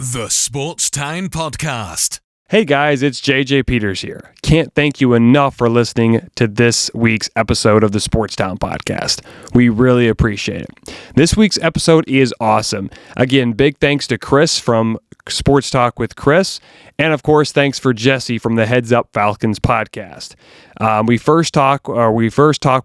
The Sports Town Podcast. Hey guys, it's JJ Peters here. Can't thank you enough for listening to this week's episode of the Sports Town Podcast. We really appreciate it. This week's episode is awesome. Again, big thanks to Chris from Sports Talk with Chris, and of course, thanks for Jesse from the Heads Up Falcons podcast. We first talk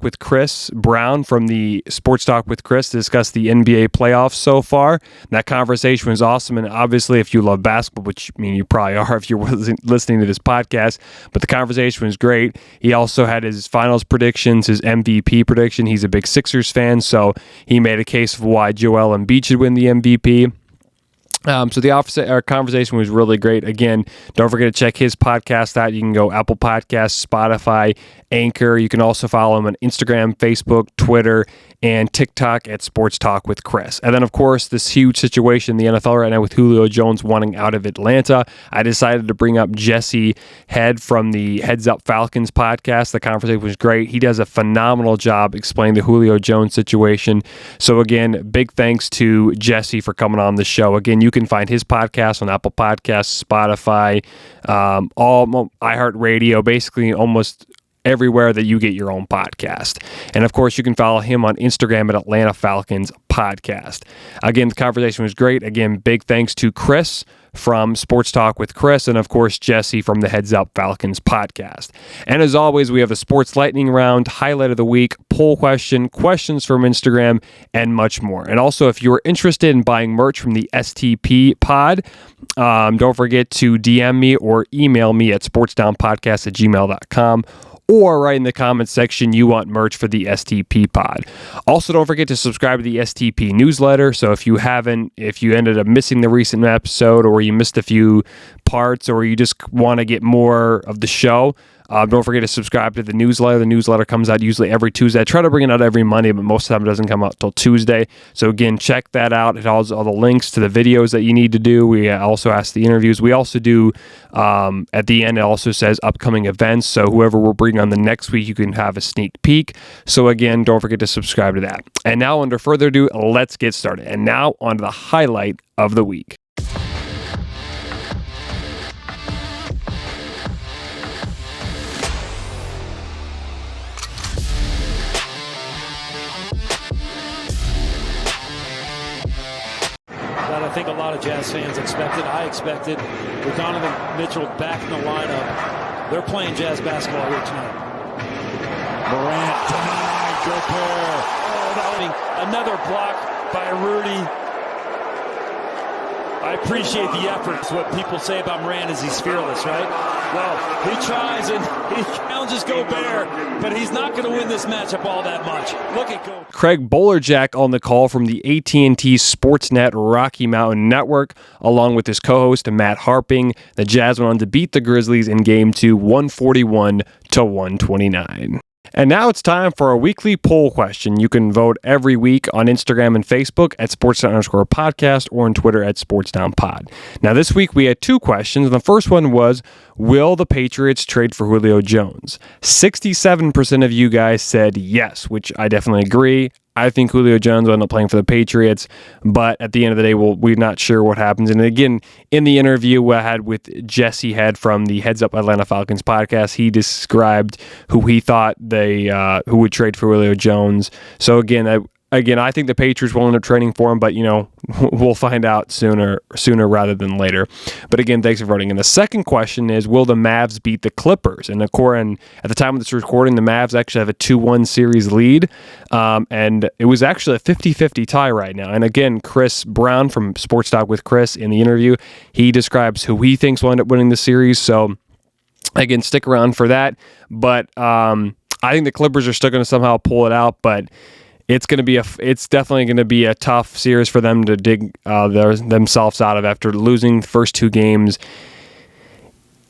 with Chris Brown from the Sports Talk with Chris to discuss the NBA playoffs so far. That conversation was awesome, and obviously, if you love basketball, which I mean you probably are if you're listening to this podcast, but the conversation was great. He also had his finals predictions, his MVP prediction. He's a big Sixers fan, so he made a case of why Joel Embiid should win the MVP. So our conversation was really great. Again, don't forget to check his podcast out. You can go Apple Podcasts, Spotify, Anchor. You can also follow him on Instagram, Facebook, Twitter, and TikTok at Sports Talk with Chris. And then, of course, this huge situation in the NFL right now with Julio Jones wanting out of Atlanta. I decided to bring up Jesse Head from the Heads Up Falcons podcast. The conversation was great. He does a phenomenal job explaining the Julio Jones situation. So, again, big thanks to Jesse for coming on the show. Again, you can find his podcast on Apple Podcasts, Spotify, all iHeartRadio, basically almost everywhere that you get your own podcast. And of course, you can follow him on Instagram at Atlanta Falcons Podcast. Again, the conversation was great. Again, big thanks to Chris from Sports Talk with Chris, and of course, Jesse from the Heads Up Falcons podcast. And as always, we have a Sports Lightning Round, highlight of the week, poll question, questions from Instagram, and much more. And also, if you're interested in buying merch from the STP pod, don't forget to DM me or email me at sportsdownpodcast@gmail.com. or write in the comments section you want merch for the STP pod. Also, don't forget to subscribe to the STP newsletter. So if you ended up missing the recent episode, or you missed a few parts, or you just want to get more of the show, don't forget to subscribe to the newsletter. The newsletter comes out usually every Tuesday. I try to bring it out every Monday, but most of the time it doesn't come out till Tuesday. So again, check that out. It has all the links to the videos that you need to do. We also ask the interviews. We also do, at the end, it also says upcoming events. So whoever we're bringing on the next week, you can have a sneak peek. So again, don't forget to subscribe to that. And now, under further ado, let's get started. And now on to the highlight of the week. I think a lot of Jazz fans expected. I expected with Donovan Mitchell back in the lineup. They're playing Jazz basketball here tonight. Morant denied. Gobert. Another block by Rudy. I appreciate the effort. It's what people say about Morant is he's fearless, right? Well, he tries and he challenges Gobert, but he's not going to win this matchup all that much. Look at Gobert. Craig Bolerjack on the call from the AT&T Sportsnet Rocky Mountain Network, along with his co-host Matt Harping. The Jazz went on to beat the Grizzlies in Game 2, 141-129. And now it's time for a weekly poll question. You can vote every week on Instagram and Facebook at Sportsdown_podcast or on Twitter at SportsdownPod. Now this week we had two questions. The first one was, will the Patriots trade for Julio Jones? 67% of you guys said yes, which I definitely agree. I think Julio Jones will end up playing for the Patriots, but at the end of the day, we're not sure what happens. And again, in the interview I had with Jesse Head from the Heads Up Atlanta Falcons podcast, he described who he thought who would trade for Julio Jones. So again, I think the Patriots will end up trading for him, but we'll find out sooner rather than later. But again, thanks for voting. And the second question is, will the Mavs beat the Clippers? And at the time of this recording, the Mavs actually have a 2-1 series lead, and it was actually a 50-50 tie right now. And again, Chris Brown from Sports Talk with Chris in the interview, he describes who he thinks will end up winning the series. So again, stick around for that. But I think the Clippers are still going to somehow pull it out, but it's definitely going to be a tough series for them to dig themselves out of after losing the first two games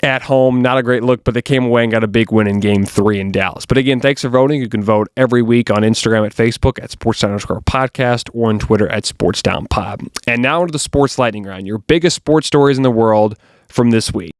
at home. Not a great look, but they came away and got a big win in Game 3 in Dallas. But again, thanks for voting. You can vote every week on Instagram at Facebook at Sportsdown_podcast or on Twitter at SportsDownPod. And now into the Sports Lightning Round, your biggest sports stories in the world from this week.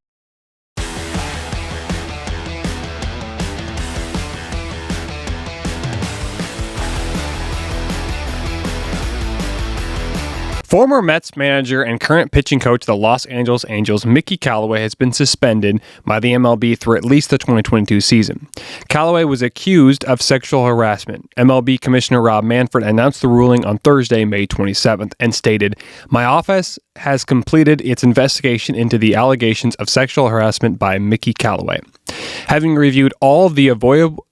Former Mets manager and current pitching coach of the Los Angeles Angels, Mickey Callaway, has been suspended by the MLB through at least the 2022 season. Callaway was accused of sexual harassment. MLB Commissioner Rob Manfred announced the ruling on Thursday, May 27th, and stated, "My office has completed its investigation into the allegations of sexual harassment by Mickey Callaway. Having reviewed all of the available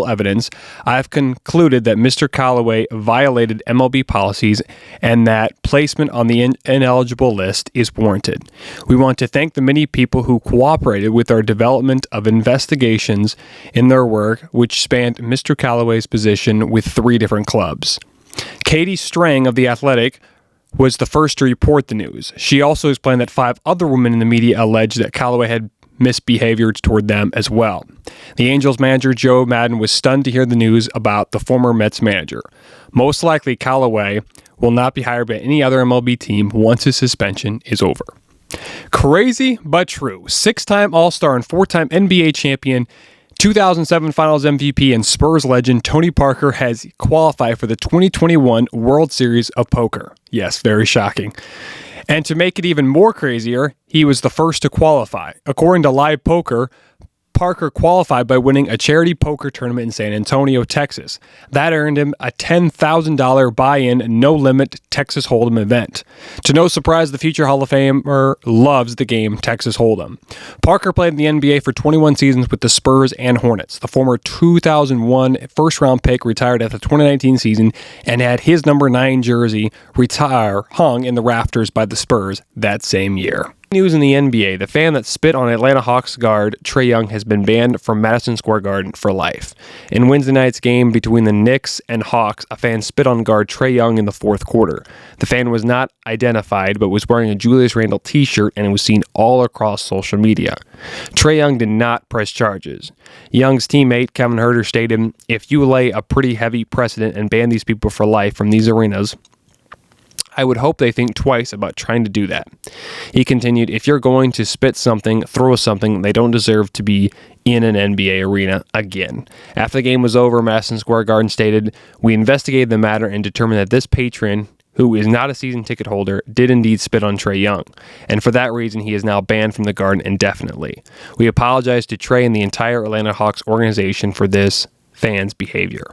evidence, I have concluded that Mr. Callaway violated MLB policies and that placement on the ineligible list is warranted. We want to thank the many people who cooperated with our development of investigations in their work, which spanned Mr. Callaway's position with 3 different clubs." Katie Strang of The Athletic was the first to report the news. She also explained that 5 other women in the media alleged that Callaway had misbehavior toward them as well. The Angels manager Joe Maddon was stunned to hear the news about the former Mets manager. Most likely, Callaway will not be hired by any other MLB team once his suspension is over. Crazy, but true. 6-time All-Star and 4-time NBA champion, 2007 Finals MVP, and Spurs legend Tony Parker has qualified for the 2021 World Series of Poker. Yes, very shocking. And to make it even more crazier, he was the first to qualify. According to Live Poker, Parker qualified by winning a charity poker tournament in San Antonio, Texas. That earned him a $10,000 buy-in, no-limit Texas Hold'em event. To no surprise, the future Hall of Famer loves the game Texas Hold'em. Parker played in the NBA for 21 seasons with the Spurs and Hornets. The former 2001 first-round pick retired at the 2019 season and had his number 9 jersey hung in the rafters by the Spurs that same year. News in the NBA, the fan that spit on Atlanta Hawks guard Trae Young has been banned from Madison Square Garden for life. In Wednesday night's game between the Knicks and Hawks, a fan spit on guard Trae Young in the 4th quarter. The fan was not identified, but was wearing a Julius Randle t-shirt, and it was seen all across social media. Trae Young did not press charges. Young's teammate Kevin Huerter stated, "If you lay a pretty heavy precedent and ban these people for life from these arenas, I would hope they think twice about trying to do that." He continued, "If you're going to spit something, throw something, they don't deserve to be in an NBA arena again." After the game was over, Madison Square Garden stated, "We investigated the matter and determined that this patron, who is not a season ticket holder, did indeed spit on Trae Young, and for that reason he is now banned from the Garden indefinitely. We apologize to Trae and the entire Atlanta Hawks organization for this fan's behavior."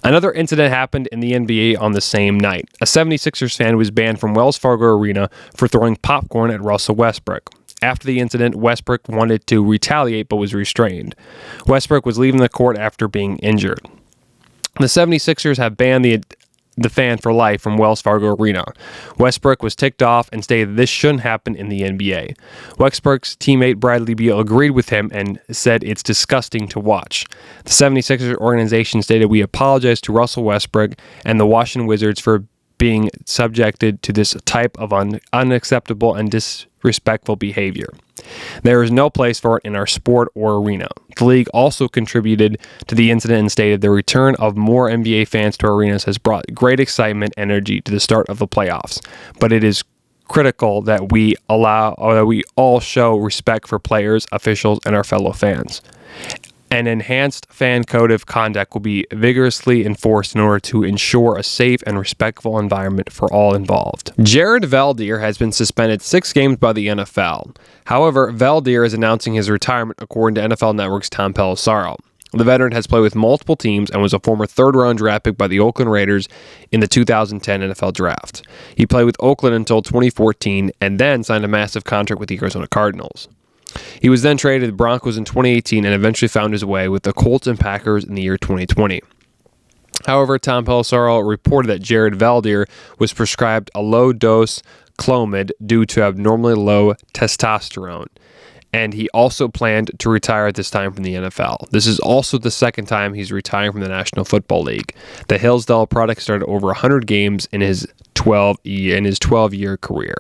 Another incident happened in the NBA on the same night. A 76ers fan was banned from Wells Fargo Arena for throwing popcorn at Russell Westbrook. After the incident, Westbrook wanted to retaliate but was restrained. Westbrook was leaving the court after being injured. The 76ers have banned the fan for life from Wells Fargo Arena. Westbrook was ticked off and stated this shouldn't happen in the NBA. Westbrook's teammate Bradley Beal agreed with him and said it's disgusting to watch. The 76ers organization stated, "We apologize to Russell Westbrook and the Washington Wizards for being subjected to this type of unacceptable and disrespectful behavior. There is no place for it in our sport or arena." The league also contributed to the incident and stated the return of more NBA fans to arenas has brought great excitement and energy to the start of the playoffs, but it is critical that we all show respect for players, officials, and our fellow fans. An enhanced fan code of conduct will be vigorously enforced in order to ensure a safe and respectful environment for all involved. Jared Valdir has been suspended 6 games by the NFL. However, Valdir is announcing his retirement according to NFL Network's Tom Pelissero. The veteran has played with multiple teams and was a former 3rd-round draft pick by the Oakland Raiders in the 2010 NFL Draft. He played with Oakland until 2014 and then signed a massive contract with the Arizona Cardinals. He was then traded to the Broncos in 2018 and eventually found his way with the Colts and Packers in the year 2020. However, Tom Pelissero reported that Jared Valdir was prescribed a low-dose Clomid due to abnormally low testosterone, and he also planned to retire at this time from the NFL. This is also the 2nd time he's retiring from the National Football League. The Hillsdale product started over 100 games in his 12-year career.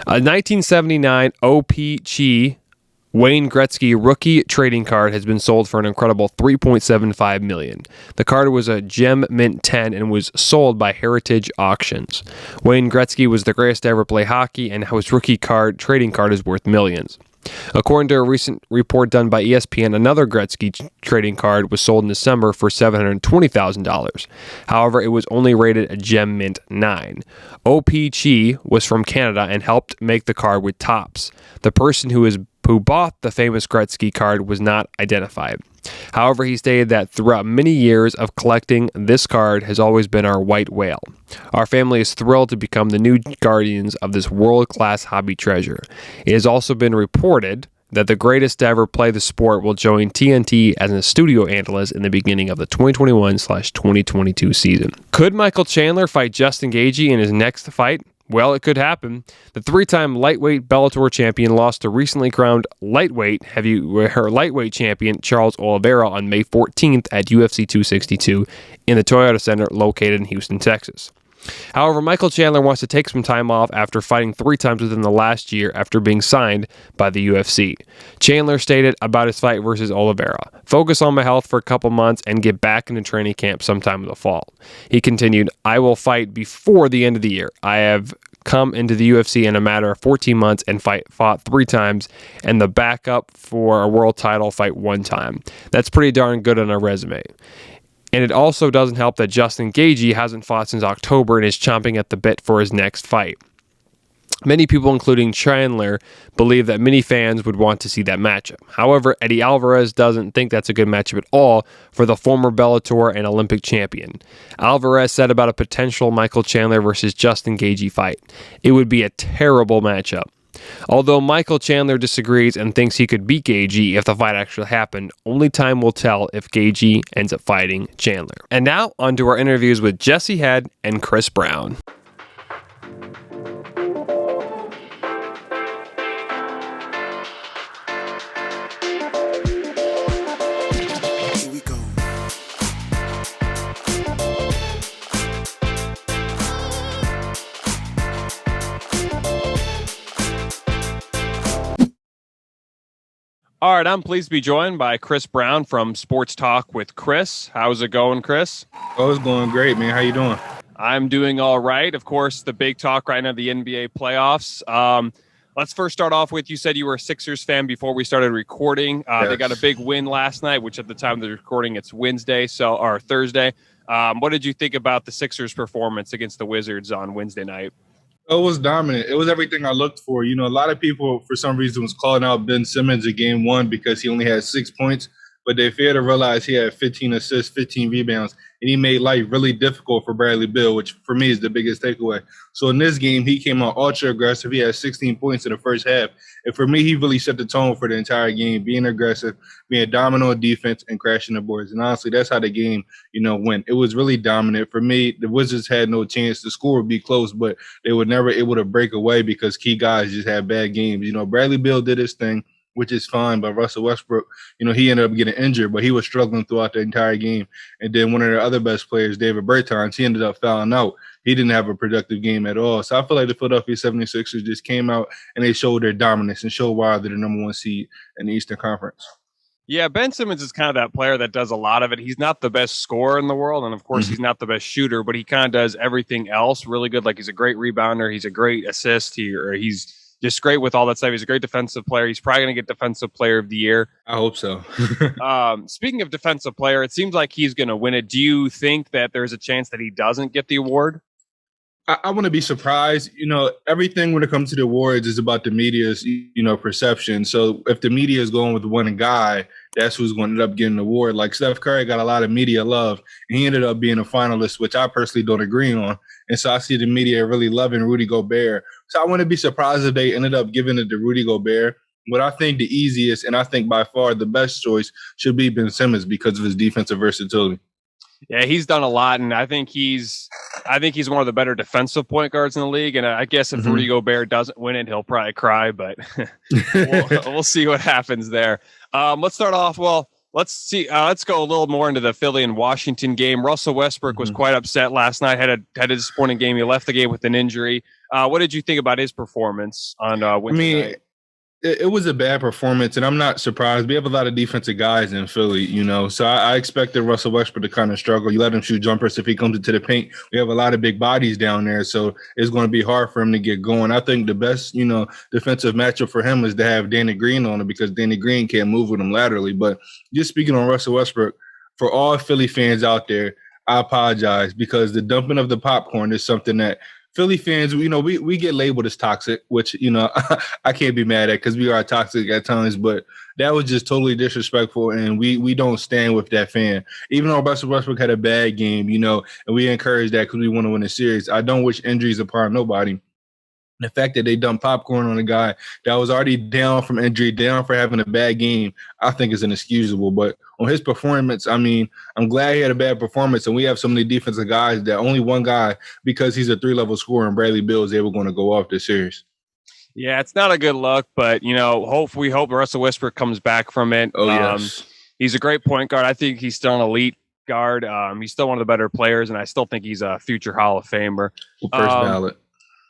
A 1979 OPC Wayne Gretzky rookie trading card has been sold for an incredible $3.75 million. The card was a Gem Mint 10 and was sold by Heritage Auctions. Wayne Gretzky was the greatest to ever play hockey, and his rookie trading card is worth millions. According to a recent report done by ESPN, another Gretzky trading card was sold in December for $720,000. However, it was only rated a Gem Mint 9. OPG was from Canada and helped make the card with Topps. The person who bought the famous Gretzky card was not identified. However, he stated that throughout many years of collecting, this card has always been our white whale. Our family is thrilled to become the new guardians of this world-class hobby treasure. It has also been reported that the greatest to ever play the sport will join TNT as a studio analyst in the beginning of the 2021/2022 season. Could Michael Chandler fight Justin Gaethje in his next fight? Well, it could happen. The three-time lightweight Bellator champion lost to recently crowned lightweight champion Charles Oliveira on May 14th at UFC 262 in the Toyota Center located in Houston, Texas. However, Michael Chandler wants to take some time off after fighting 3 times within the last year after being signed by the UFC. Chandler stated about his fight versus Oliveira, "Focus on my health for a couple months and get back into training camp sometime in the fall." He continued, "I will fight before the end of the year. I have come into the UFC in a matter of 14 months and fought 3 times, and the backup for a world title fight 1 time. That's pretty darn good on a resume." And it also doesn't help that Justin Gaethje hasn't fought since October and is chomping at the bit for his next fight. Many people, including Chandler, believe that many fans would want to see that matchup. However, Eddie Alvarez doesn't think that's a good matchup at all for the former Bellator and Olympic champion. Alvarez said about a potential Michael Chandler versus Justin Gaethje fight, "It would be a terrible matchup." Although Michael Chandler disagrees and thinks he could beat Gaethje if the fight actually happened, only time will tell if Gaethje ends up fighting Chandler. And now, on to our interviews with Jesse Head and Chris Brown. All right, I'm pleased to be joined by Chris Brown from Sports Talk with Chris. How's it going, Chris? Oh, it's going great, man. How you doing? I'm doing all right. Of course, the big talk right now, the NBA playoffs. Let's first start off with, you said you were a Sixers fan before we started recording. Yes. They got a big win last night, which at the time of the recording, it's Thursday. What did you think about the Sixers' performance against the Wizards on Wednesday night? Oh, it was dominant. It was everything I looked for. You know, a lot of people, for some reason, was calling out Ben Simmons in game 1 because he only had 6 points, but they failed to realize he had 15 assists, 15 rebounds, and he made life really difficult for Bradley Beal, which for me is the biggest takeaway. So in this game, he came out ultra aggressive. He had 16 points in the first half. And for me, he really set the tone for the entire game, being aggressive, being dominant on defense, and crashing the boards. And honestly, that's how the game, went. It was really dominant. For me, the Wizards had no chance. The score would be close, but they were never able to break away because key guys just had bad games. You know, Bradley Beal did his thing, which is fine, but Russell Westbrook, he ended up getting injured, but he was struggling throughout the entire game. And then one of their other best players, David Bertans, he ended up fouling out. He didn't have a productive game at all. So I feel like the Philadelphia 76ers just came out and they showed their dominance and showed why they're the number 1 seed in the Eastern Conference. Yeah, Ben Simmons is kind of that player that does a lot of it. He's not the best scorer in the world, and of course he's not the best shooter, but he kind of does everything else really good. Like, he's a great rebounder. He's a great assist. He's just great with all that stuff. He's a great defensive player. He's probably going to get Defensive Player of the Year. I hope so. Speaking of defensive player, it seems like he's going to win it. Do you think that there's a chance that he doesn't get the award? I want to be surprised. Everything when it comes to the awards is about the media's, perception. So if the media is going with one guy, that's who's going to end up getting the award. Like Steph Curry got a lot of media love, and he ended up being a finalist, which I personally don't agree on. And so I see the media really loving Rudy Gobert. So I wouldn't be surprised if they ended up giving it to Rudy Gobert. But I think the easiest, and I think by far the best choice, should be Ben Simmons because of his defensive versatility. Yeah, he's done a lot, and I think he's one of the better defensive point guards in the league. And I guess if Rudy Gobert doesn't win it, he'll probably cry, but we'll see what happens there. Let's start off. Well, let's see. Let's go a little more into the Philly and Washington game. Russell Westbrook was quite upset last night. Had a disappointing game. He left the game with an injury. What did you think about his performance on Wednesday night? It was a bad performance, and I'm not surprised. We have a lot of defensive guys in Philly, so I expected Russell Westbrook to kind of struggle. You let him shoot jumpers if he comes into the paint. We have a lot of big bodies down there, so it's going to be hard for him to get going. I think the best, defensive matchup for him is to have Danny Green on it because Danny Green can't move with him laterally. But just speaking on Russell Westbrook, for all Philly fans out there, I apologize because the dumping of the popcorn is something that Philly fans, we get labeled as toxic, which, I can't be mad at because we are toxic at times, but that was just totally disrespectful, and we don't stand with that fan. Even though Russell Westbrook had a bad game, and we encourage that because we want to win the series. I don't wish injuries upon nobody. The fact that they dumped popcorn on a guy that was already down from injury, down for having a bad game, I think is inexcusable. But on his performance, I mean, I'm glad he had a bad performance, and we have so many defensive guys that only one guy, because he's a 3-level scorer, and Bradley Beal is able going to go off this series. Yeah, it's not a good look, but, we hope Russell Westbrook comes back from it. Oh, yes. He's a great point guard. I think he's still an elite guard. He's still one of the better players, and I still think he's a future Hall of Famer. First ballot.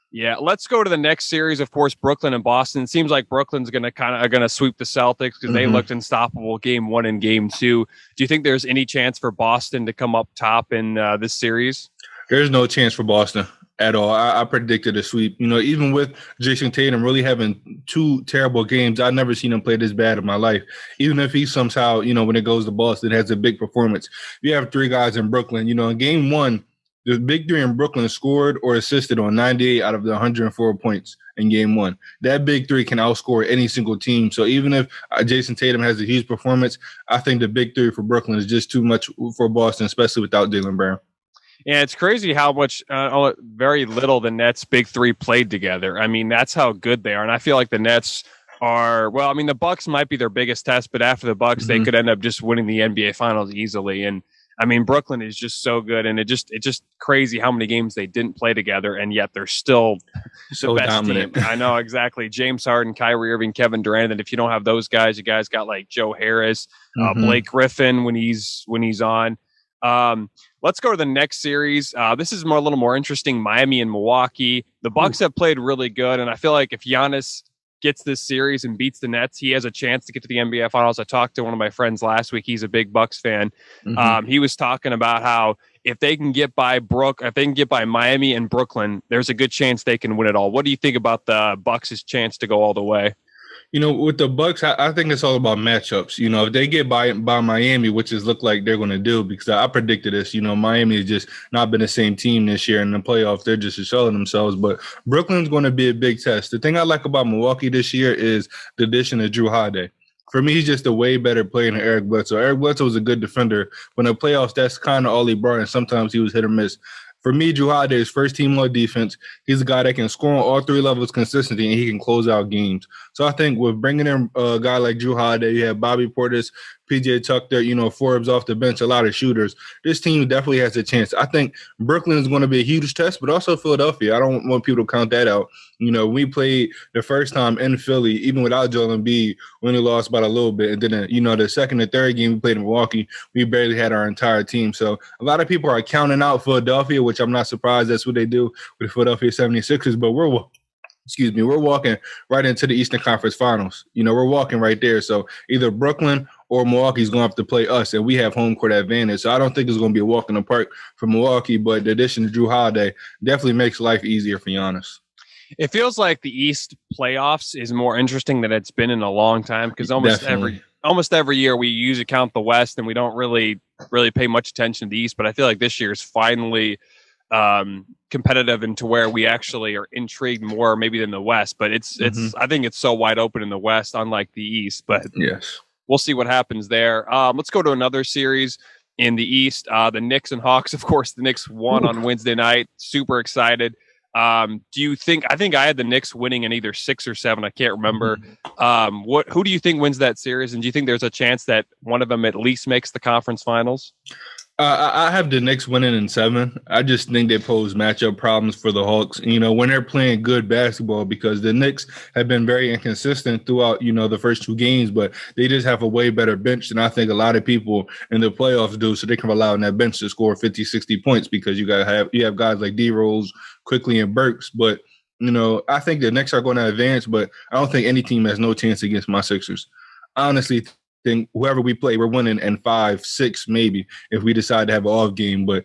Yeah, let's go to the next series. Of course, Brooklyn and Boston. It seems like Brooklyn's going to sweep the Celtics because they looked unstoppable game 1 and game 2. Do you think there's any chance for Boston to come up top in this series? There's no chance for Boston at all. I predicted a sweep. Even with Jason Tatum really having 2 terrible games, I've never seen him play this bad in my life. Even if he somehow, when it goes to Boston, has a big performance. You have 3 guys in Brooklyn. In game 1, the big 3 in Brooklyn scored or assisted on 98 out of the 104 points in game 1. That big 3 can outscore any single team. So even if Jason Tatum has a huge performance, I think the big 3 for Brooklyn is just too much for Boston, especially without Jaylen Brown. Yeah, it's crazy how much, very little the Nets' big 3 played together. I mean, that's how good they are. And I feel like the Nets are, the Bucks might be their biggest test, but after the Bucks, they could end up just winning the NBA Finals easily. And I mean, Brooklyn is just so good, and it's just crazy how many games they didn't play together, and yet they're still so the best dominant team. I know, exactly. James Harden, Kyrie Irving, Kevin Durant, and if you don't have those guys, you guys got like Joe Harris, Blake Griffin when he's on. Let's go to the next series. This is a little more interesting. Miami and Milwaukee. The Bucks have played really good, and I feel like if Giannis gets this series and beats the Nets, he has a chance to get to the NBA Finals. I talked to one of my friends last week. He's a big Bucks fan. He was talking about how if they can get by Miami and Brooklyn, there's a good chance they can win it all. What do you think about the Bucks' chance to go all the way? With the Bucks, I think it's all about matchups. If they get by Miami, which is look like they're going to do, because I predicted this. Miami has just not been the same team this year in the playoffs. They're just showing themselves. But Brooklyn's going to be a big test. The thing I like about Milwaukee this year is the addition of Drew Holiday. For me, he's just a way better player than Eric Bledsoe. Eric Bledsoe was a good defender, but in the playoffs, that's kind of all he brought, and sometimes he was hit or miss. For me, Drew Holiday is first team all defense. He's a guy that can score on all 3 levels consistently, and he can close out games. So I think with bringing in a guy like Drew Holiday, you have Bobby Portis, PJ Tucker, Forbes off the bench, a lot of shooters. This team definitely has a chance. I think Brooklyn is going to be a huge test, but also Philadelphia. I don't want people to count that out. We played the first time in Philly, even without Joel Embiid, we only lost about a little bit. And then, the second and third game we played in Milwaukee, we barely had our entire team. So a lot of people are counting out Philadelphia, which I'm not surprised that's what they do with the Philadelphia 76ers, but we're walking right into the Eastern Conference Finals. We're walking right there. So either Brooklyn or Milwaukee's going to have to play us, and we have home court advantage. So I don't think it's going to be a walk in the park for Milwaukee, but the addition of Drew Holiday definitely makes life easier for Giannis. It feels like the East playoffs is more interesting than it's been in a long time because almost every year we usually count the West and we don't really pay much attention to the East. But I feel like this year is finally competitive and to where we actually are intrigued more maybe than the West. But it's I think it's so wide open in the West, unlike the East. But yes, we'll see what happens there. Let's go to another series in the East. The Knicks and Hawks. Of course, the Knicks won on Wednesday night. Super excited. Do you think? I think I had the Knicks winning in either 6 or 7. I can't remember. Who do you think wins that series? And do you think there's a chance that one of them at least makes the conference finals? I have the Knicks winning in 7. I just think they pose matchup problems for the Hawks, when they're playing good basketball, because the Knicks have been very inconsistent throughout, the first 2 games, but they just have a way better bench than I think a lot of people in the playoffs do. So they can rely on that bench to score 50, 60 points because you have guys like D Rose, Quickly, and Burks. But I think the Knicks are going to advance, but I don't think any team has no chance against my Sixers. I honestly think whoever we play, we're winning in 5, 6, maybe if we decide to have an off game. But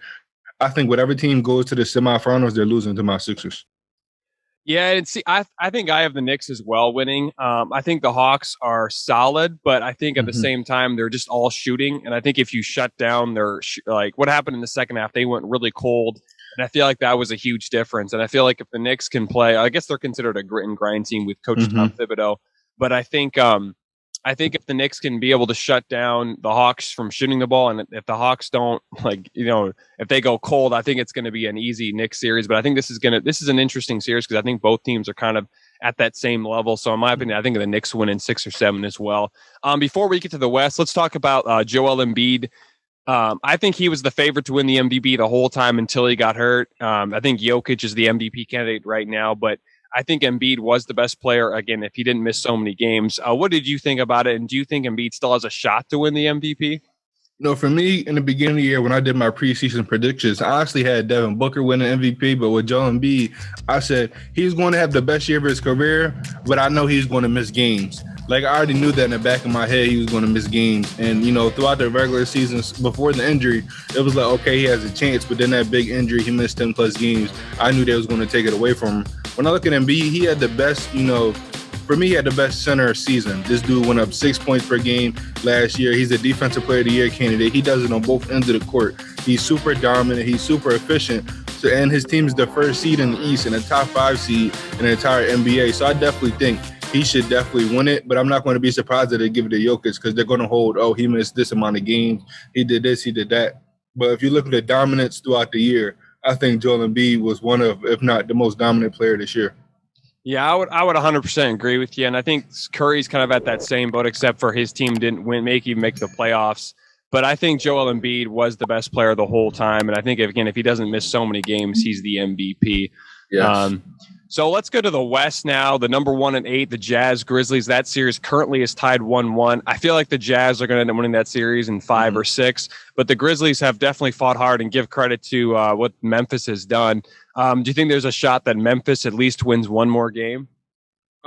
I think whatever team goes to the semifinals, they're losing to my Sixers. Yeah, and see, I think I have the Knicks as well winning. I think the Hawks are solid, but I think at the same time they're just all shooting. And I think if you shut down their like what happened in the second half, they went really cold, and I feel like that was a huge difference. And I feel like if the Knicks can play, I guess they're considered a grit and grind team with Coach Tom Thibodeau. But I think if the Knicks can be able to shut down the Hawks from shooting the ball, and if the Hawks don't if they go cold, I think it's going to be an easy Knicks series. But I think this is an interesting series because I think both teams are kind of at that same level. So in my opinion, I think the Knicks win in 6 or 7 as well. Before we get to the West, let's talk about Joel Embiid. I think he was the favorite to win the MVP the whole time until he got hurt. I think Jokic is the MVP candidate right now, but I think Embiid was the best player, again, if he didn't miss so many games. What did you think about it? And do you think Embiid still has a shot to win the MVP? For me, in the beginning of the year, when I did my preseason predictions, I actually had Devin Booker win the MVP. But with Joel Embiid, I said he's going to have the best year of his career, but I know he's going to miss games. Like, I already knew that in the back of my head he was going to miss games. And, throughout the regular season, before the injury, it was like, okay, he has a chance. But then that big injury, he missed 10-plus games. I knew they was going to take it away from him. When I look at Embiid, he had the best, for me, he had the best center season. This dude went up 6 points per game last year. He's a defensive player of the year candidate. He does it on both ends of the court. He's super dominant. He's super efficient. And his team is the first seed in the East and the top 5 seed in the entire NBA. So I definitely think he should definitely win it. But I'm not going to be surprised that they give it to Jokic because they're going to hold, he missed this amount of games. He did this, he did that. But if you look at the dominance throughout the year, I think Joel Embiid was one of, if not the most dominant player this year. Yeah, I would 100% agree with you. And I think Curry's kind of at that same boat, except for his team didn't make the playoffs. But I think Joel Embiid was the best player the whole time. And I think, if he doesn't miss so many games, he's the MVP. Yes. So let's go to the West now. The number 1 and 8, the Jazz Grizzlies. That series currently is tied 1-1. I feel like the Jazz are going to end up winning that series in 5 or 6. But the Grizzlies have definitely fought hard, and give credit to what Memphis has done. Do you think there's a shot that Memphis at least wins one more game?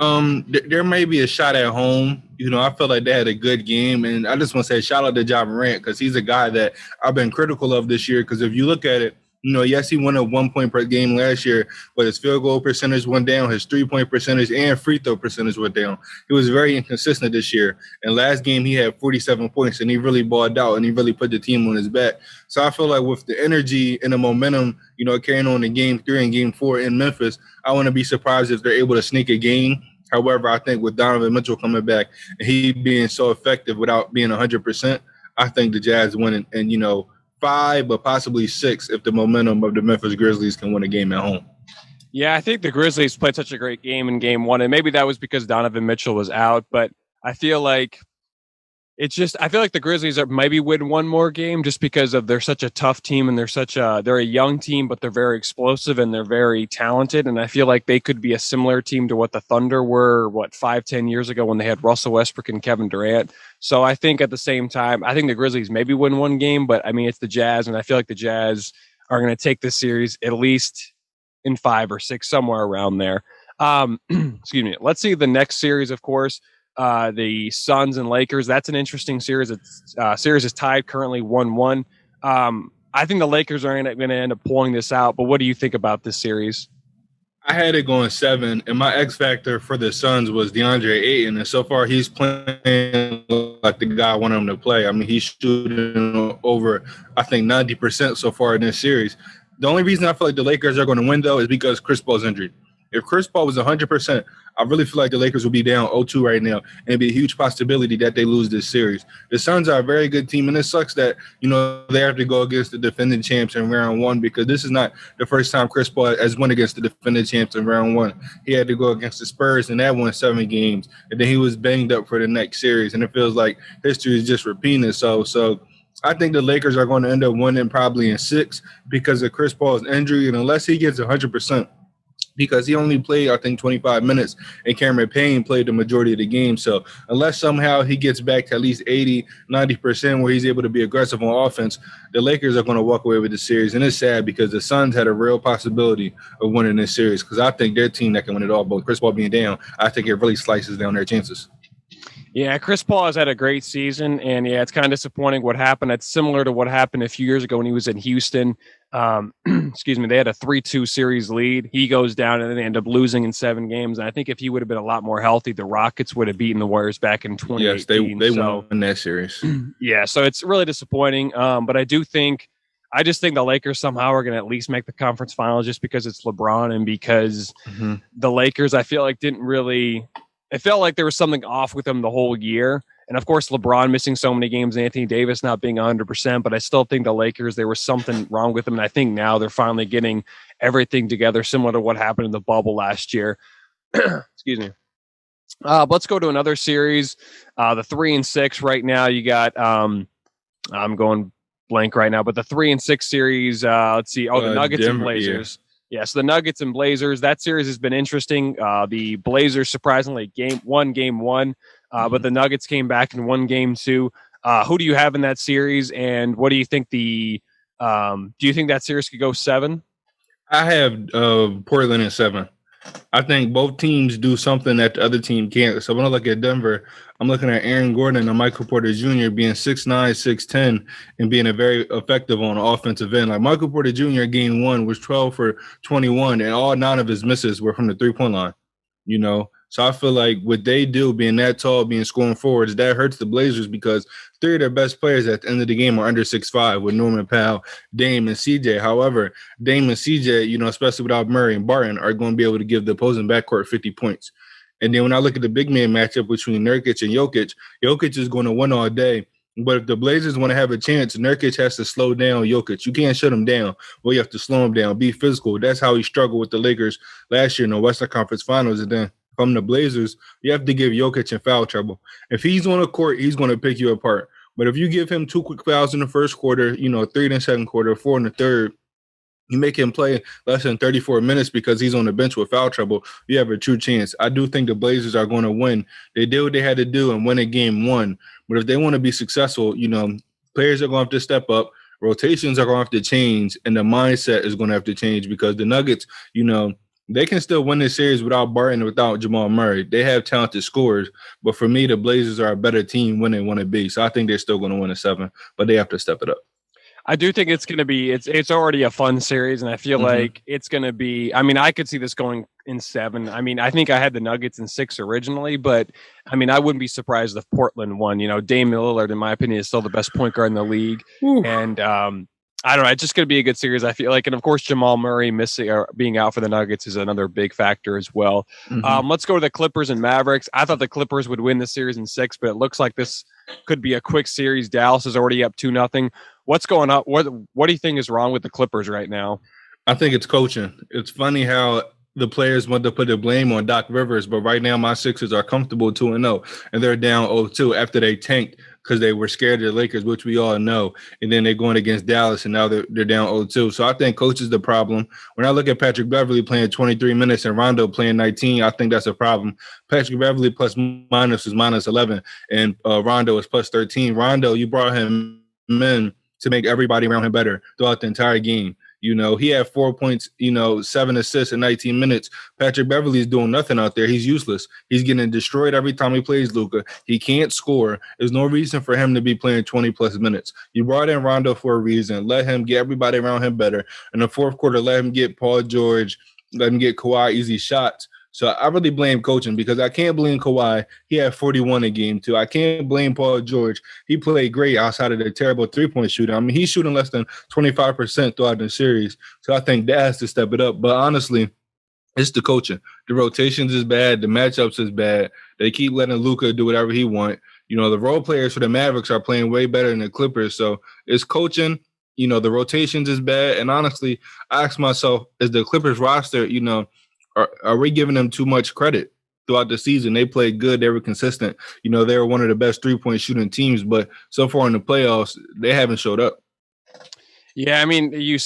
There may be a shot at home. I feel like they had a good game, and I just want to say shout out to Ja Morant because he's a guy that I've been critical of this year. Because if you look at it, yes, he won a 1 point per game last year, but his field goal percentage went down, his 3-point percentage and free throw percentage went down. He was very inconsistent this year. And last game, he had 47 points, and he really balled out, and he really put the team on his back. So I feel like with the energy and the momentum, carrying on in Game 3 and Game 4 in Memphis, I wouldn't be surprised if they're able to sneak a game. However, I think with Donovan Mitchell coming back and he being so effective without being 100%, I think the Jazz win and 5, but possibly 6 if the momentum of the Memphis Grizzlies can win a game at home. Yeah, I think the Grizzlies played such a great game in Game 1, and maybe that was because Donovan Mitchell was out, but I feel like the Grizzlies are maybe win one more game just because of they're such a tough team and they're a young team, but they're very explosive and they're very talented. And I feel like they could be a similar team to what the Thunder were, 5-10 years ago when they had Russell Westbrook and Kevin Durant. So I think at the same time, I think the Grizzlies maybe win one game, but I mean, it's the Jazz, and I feel like the Jazz are going to take this series at least in 5 or 6, somewhere around there. Excuse me. Let's see the next series, of course. The Suns and Lakers. That's an interesting series. Series is tied currently 1-1. I think the Lakers are going to end up pulling this out. But what do you think about this series? I had it going 7, and my X factor for the Suns was DeAndre Ayton, and so far he's playing like the guy I wanted him to play. I mean, he's shooting over, I think, 90% so far in this series. The only reason I feel like the Lakers are going to win, though, is because Chris Paul's injured. If Chris Paul was 100%, I really feel like the Lakers would be down 0-2 right now, and it'd be a huge possibility that they lose this series. The Suns are a very good team, and it sucks that, they have to go against the defending champs in round 1 because this is not the first time Chris Paul has won against the defending champs in round 1. He had to go against the Spurs, and that won 7 games, and then he was banged up for the next series, and it feels like history is just repeating itself. So I think the Lakers are going to end up winning probably in 6 because of Chris Paul's injury, and unless he gets 100%, because he only played, I think, 25 minutes, and Cameron Payne played the majority of the game. So unless somehow he gets back to at least 80, 90% where he's able to be aggressive on offense, the Lakers are going to walk away with the series. And it's sad because the Suns had a real possibility of winning this series because I think their team that can win it all, but Chris Paul being down, I think it really slices down their chances. Yeah, Chris Paul has had a great season, and yeah, it's kind of disappointing what happened. It's similar to what happened a few years ago when he was in Houston. Excuse me, they had a 3-2 series lead. He goes down, and then they end up losing in 7 games. And I think if he would have been a lot more healthy, the Rockets would have beaten the Warriors back in 2018. Yes, they won that series. Yeah, so it's really disappointing. But I just think the Lakers somehow are going to at least make the conference finals just because it's LeBron and because the Lakers, I feel like, didn't really – it felt like there was something off with them the whole year. And, of course, LeBron missing so many games, Anthony Davis not being 100%. But I still think the Lakers, there was something wrong with them. And I think now they're finally getting everything together, similar to what happened in the bubble last year. Excuse me. Let's go to another series. The 3-6 right now. You got I'm going blank right now. But the 3-6 series, let's see. The Nuggets Denver, and Blazers. Yeah, so the Nuggets and Blazers, that series has been interesting. The Blazers, surprisingly, won game 1, but the Nuggets came back and won game 2. Who do you have in that series, and what do you think do you think that series could go 7? I have Portland in 7. I think both teams do something that the other team can't. So when I look at Denver, I'm looking at Aaron Gordon and Michael Porter Jr. being 6'9", 6'10", and being a very effective on the offensive end. Like Michael Porter Jr. game 1 was 12 for 21, and all 9 of his misses were from the three-point line. You know, so I feel like what they do, being that tall, being scoring forwards, that hurts the Blazers because 3 of their best players at the end of the game are under 6'5", with Norman Powell, Dame, and CJ. However, Dame and CJ, you know, especially without Murray and Barton, are going to be able to give the opposing backcourt 50 points. And then when I look at the big man matchup between Nurkic and Jokic is going to win all day. But if the Blazers want to have a chance, Nurkic has to slow down Jokic. You can't shut him down. Well, you have to slow him down, be physical. That's how he struggled with the Lakers last year in the Western Conference Finals. And then from the Blazers, you have to give Jokic in foul trouble. If he's on the court, he's going to pick you apart. But if you give him 2 quick fouls in the first quarter, you know, 3 in the second quarter, 4 in the third, you make him play less than 34 minutes because he's on the bench with foul trouble, you have a true chance. I do think the Blazers are going to win. They did what they had to do and win a game 1. But if they want to be successful, you know, players are going to have to step up. Rotations are going to have to change, and the mindset is going to have to change because the Nuggets, you know, they can still win this series without Barton and without Jamal Murray. They have talented scorers, but for me, the Blazers are a better team when they want to be. So I think they're still going to win a 7, but they have to step it up. I do think it's going to be it's already a fun series, and I feel like it's going to be. I mean, I could see this going in 7. I mean, I think I had the Nuggets in 6 originally, but I mean, I wouldn't be surprised if Portland won. You know, Dame Lillard, in my opinion, is still the best point guard in the league, and I don't know. It's just going to be a good series, I feel like, and of course, Jamal Murray missing or being out for the Nuggets is another big factor as well. Let's go to the Clippers and Mavericks. I thought the Clippers would win the series in 6, but it looks like this could be a quick series. Dallas is already up 2-0. What's going on? What do you think is wrong with the Clippers right now? I think it's coaching. It's funny how the players want to put the blame on Doc Rivers, but right now my Sixers are comfortable 2-0, and they're down 0-2 after they tanked because they were scared of the Lakers, which we all know. And then they're going against Dallas, and now they're down 0-2. So I think coach is the problem. When I look at Patrick Beverley playing 23 minutes and Rondo playing 19, I think that's a problem. Patrick Beverley plus minus is minus 11, and Rondo is plus 13. Rondo, you brought him in to make everybody around him better throughout the entire game. You know, he had 4 points, 7 assists in 19 minutes. Patrick Beverley is doing nothing out there. He's useless. He's getting destroyed every time he plays Luka. He can't score. There's no reason for him to be playing 20-plus minutes. You brought in Rondo for a reason. Let him get everybody around him better. In the fourth quarter, let him get Paul George. Let him get Kawhi easy shots. So I really blame coaching because I can't blame Kawhi. He had 41 in game 2. I can't blame Paul George. He played great outside of the terrible three-point shooting. I mean, he's shooting less than 25% throughout the series. So I think that has to step it up. But honestly, it's the coaching. The rotations is bad. The matchups is bad. They keep letting Luka do whatever he wants. You know, the role players for the Mavericks are playing way better than the Clippers. So it's coaching. You know, the rotations is bad. And honestly, I ask myself, is the Clippers roster, are we giving them too much credit throughout the season? They played good. They were consistent. You know, they were one of the best three-point shooting teams, but so far in the playoffs, they haven't showed up. Yeah, I mean, you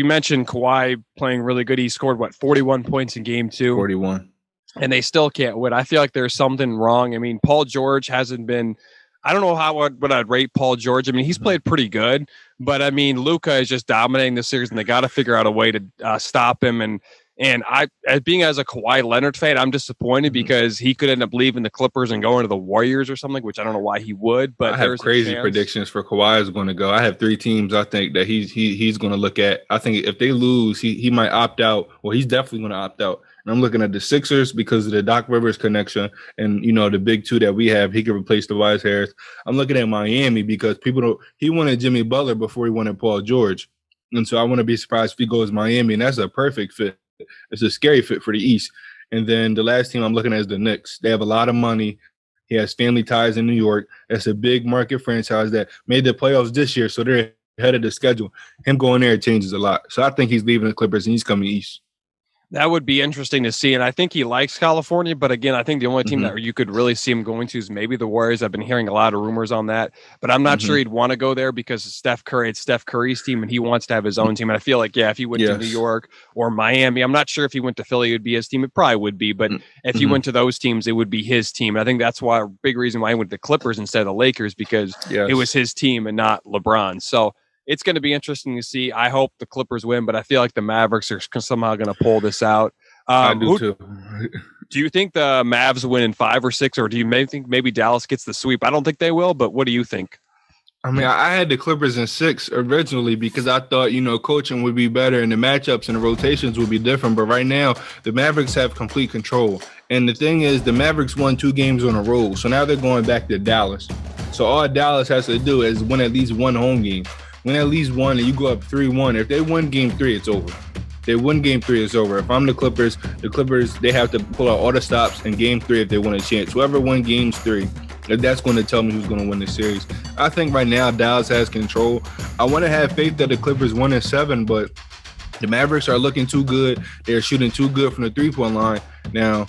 mentioned Kawhi playing really good. He scored 41 points in game 2. 41. And they still can't win. I feel like there's something wrong. I mean, Paul George hasn't been. I don't know what I'd rate Paul George. I mean, he's played pretty good, but I mean, Luka is just dominating the series, and they got to figure out a way to stop him. And as a Kawhi Leonard fan, I'm disappointed because he could end up leaving the Clippers and going to the Warriors or something, which I don't know why he would. But I have crazy predictions for Kawhi is going to go. I have 3 teams I think that he's going to look at. I think if they lose, he might opt out. Well, he's definitely going to opt out. And I'm looking at the Sixers because of the Doc Rivers connection and, the big 2 that we have. He could replace Tobias Harris. I'm looking at Miami because he wanted Jimmy Butler before he wanted Paul George. And so I wouldn't be surprised if he goes Miami, and that's a perfect fit. It's a scary fit for the East. And then the last team I'm looking at is the Knicks. They have a lot of money. He has family ties in New York. That's a big market franchise that made the playoffs this year, so they're ahead of the schedule. Him going there changes a lot. So I think he's leaving the Clippers and he's coming East. That would be interesting to see. And I think he likes California. But again, I think the only team that you could really see him going to is maybe the Warriors. I've been hearing a lot of rumors on that. But I'm not sure he'd want to go there because Steph Curry, it's Steph Curry's team, and he wants to have his own team. And I feel like, if he went to New York or Miami, I'm not sure if he went to Philly, it would be his team. It probably would be. But if he went to those teams, it would be his team. And I think that's why a big reason why he went to the Clippers instead of the Lakers, because it was his team and not LeBron. So it's going to be interesting to see. I hope the Clippers win, but I feel like the Mavericks are somehow going to pull this out. I do too. Do you think the Mavs win in 5 or 6, or do you think maybe Dallas gets the sweep? I don't think they will, but what do you think? I mean, I had the Clippers in 6 originally because I thought, coaching would be better and the matchups and the rotations would be different. But right now, the Mavericks have complete control. And the thing is, the Mavericks won 2 games on a roll. So now they're going back to Dallas. So all Dallas has to do is win at least 1 home game. Win at least 1 and you go up 3-1. If they win game 3, it's over. They win game 3, it's over. If I'm the Clippers, they have to pull out all the stops in game 3 if they win a chance. Whoever won games 3, that's going to tell me who's going to win the series. I think right now Dallas has control. I want to have faith that the Clippers win in 7, but the Mavericks are looking too good. They're shooting too good from the 3-point line. Now,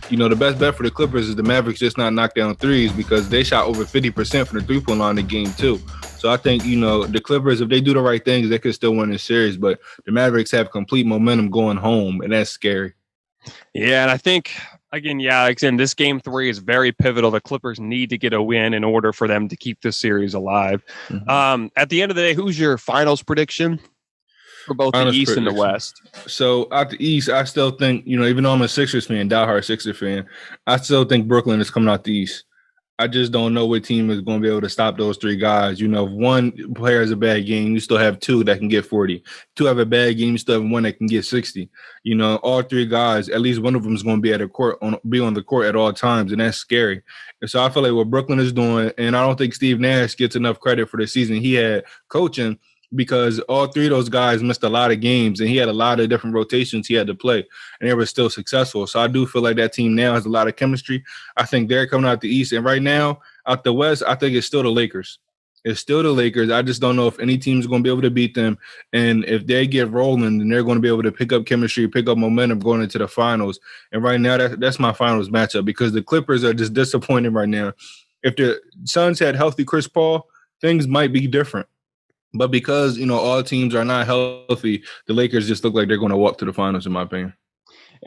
the best bet for the Clippers is the Mavericks just not knock down threes because they shot over 50% from the 3-point line in game 2. So I think, the Clippers, if they do the right things, they could still win this series. But the Mavericks have complete momentum going home, and that's scary. Yeah, and I think, again, this game 3 is very pivotal. The Clippers need to get a win in order for them to keep this series alive. At the end of the day, who's your finals prediction for both the East and the West? So out the East, I still think, even though I'm a Sixers fan, diehard Sixers fan, I still think Brooklyn is coming out the East. I just don't know what team is going to be able to stop those 3 guys. If one player has a bad game, you still have 2 that can get 40. 2 have a bad game, you still have 1 that can get 60. All 3 guys, at least one of them is going to be on the court at all times, and that's scary. And so I feel like what Brooklyn is doing, and I don't think Steve Nash gets enough credit for the season he had coaching, because all 3 of those guys missed a lot of games and he had a lot of different rotations he had to play and they were still successful. So I do feel like that team now has a lot of chemistry. I think they're coming out the East, and right now out the West, I think it's still the Lakers. It's still the Lakers. I just don't know if any team is going to be able to beat them. And if they get rolling, then they're going to be able to pick up chemistry, pick up momentum going into the finals. And right now that's my finals matchup because the Clippers are just disappointed right now. If the Suns had healthy Chris Paul, things might be different. But because, all teams are not healthy, the Lakers just look like they're going to walk to the finals, in my opinion.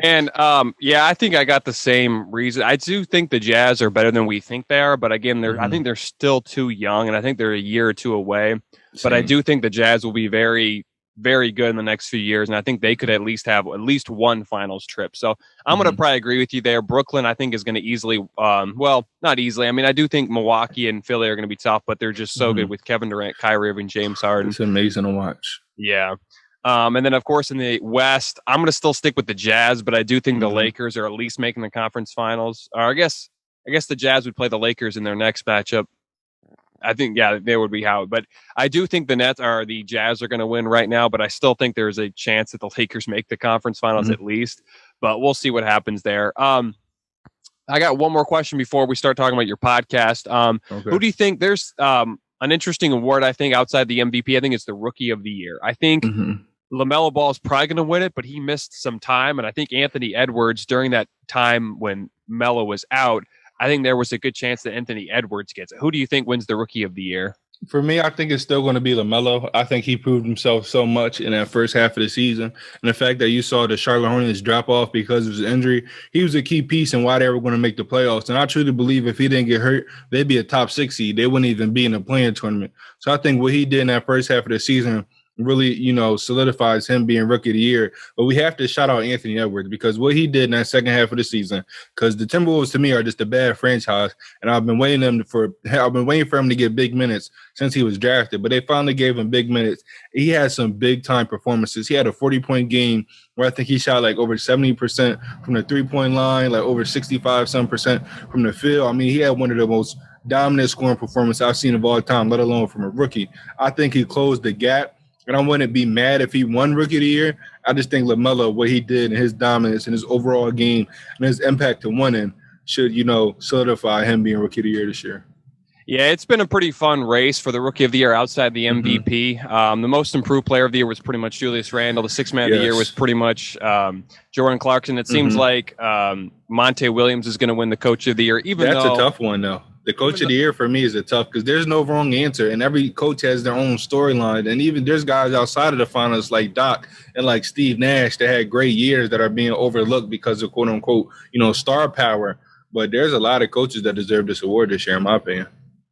And, I think I got the same reason. I do think the Jazz are better than we think they are. But again, I think they're still too young, and I think they're a year or 2 away. But I do think the Jazz will be very, very good in the next few years. And I think they could at least have at least 1 finals trip. So I'm going to probably agree with you there. Brooklyn, I think, is going to easily, not easily. I mean, I do think Milwaukee and Philly are going to be tough, but they're just so good with Kevin Durant, Kyrie Irving, James Harden. It's amazing to watch. Yeah. And then, of course, in the West, I'm going to still stick with the Jazz, but I do think the Lakers are at least making the conference finals. Or I guess the Jazz would play the Lakers in their next matchup. I think, they would be how. But I do think the Jazz are going to win right now, but I still think there's a chance that the Lakers make the conference finals at least. But we'll see what happens there. I got one more question before we start talking about your podcast. Who do you think there's an interesting award, I think, outside the MVP? I think it's the Rookie of the Year. I think LaMelo Ball is probably going to win it, but he missed some time. And I think Anthony Edwards, during that time when Melo was out, I think there was a good chance that Anthony Edwards gets it. Who do you think wins the Rookie of the Year? For me, I think it's still going to be LaMelo. I think he proved himself so much in that first half of the season. And the fact that you saw the Charlotte Hornets drop off because of his injury, he was a key piece in why they were going to make the playoffs. And I truly believe if he didn't get hurt, they'd be a top 6 seed. They wouldn't even be in the play-in tournament. So I think what he did in that first half of the season really, solidifies him being rookie of the year. But we have to shout out Anthony Edwards because what he did in that second half of the season, because the Timberwolves to me are just a bad franchise, and I've been waiting for him to get big minutes since he was drafted. But they finally gave him big minutes. He had some big time performances. He had a 40-point game where I think he shot like over 70% from the 3-point line, like over 65% from the field. I mean, he had one of the most dominant scoring performances I've seen of all time, let alone from a rookie. I think he closed the gap. And I wouldn't be mad if he won Rookie of the Year. I just think LaMelo, what he did and his dominance and his overall game and his impact to winning should, solidify him being Rookie of the Year this year. Yeah, it's been a pretty fun race for the Rookie of the Year outside the MVP. The most improved player of the year was pretty much Julius Randle. The sixth man of the year was pretty much Jordan Clarkson. It seems like Monte Williams is going to win the Coach of the Year. That's a tough one, though. The Coach of the Year for me is a tough because there's no wrong answer, and every coach has their own storyline. And even there's guys outside of the finalists like Doc and like Steve Nash that had great years that are being overlooked because of quote unquote, star power. But there's a lot of coaches that deserve this award this year, in my opinion.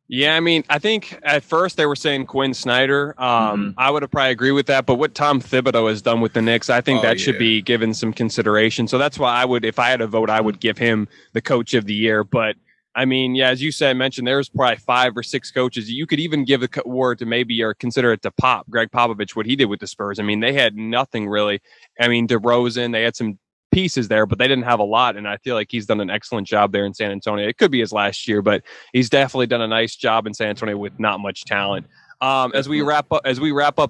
Yeah, I mean, I think at first they were saying Quinn Snyder. I would have probably agree with that. But what Tom Thibodeau has done with the Knicks, I think that should be given some consideration. So that's why if I had a vote, I would give him the Coach of the Year. But I mean, yeah, as you mentioned, there's probably 5 or 6 coaches. You could even give the award to maybe or consider it to Greg Popovich, what he did with the Spurs. I mean, they had nothing really. I mean, DeRozan, they had some pieces there, but they didn't have a lot. And I feel like he's done an excellent job there in San Antonio. It could be his last year, but he's definitely done a nice job in San Antonio with not much talent. As we wrap up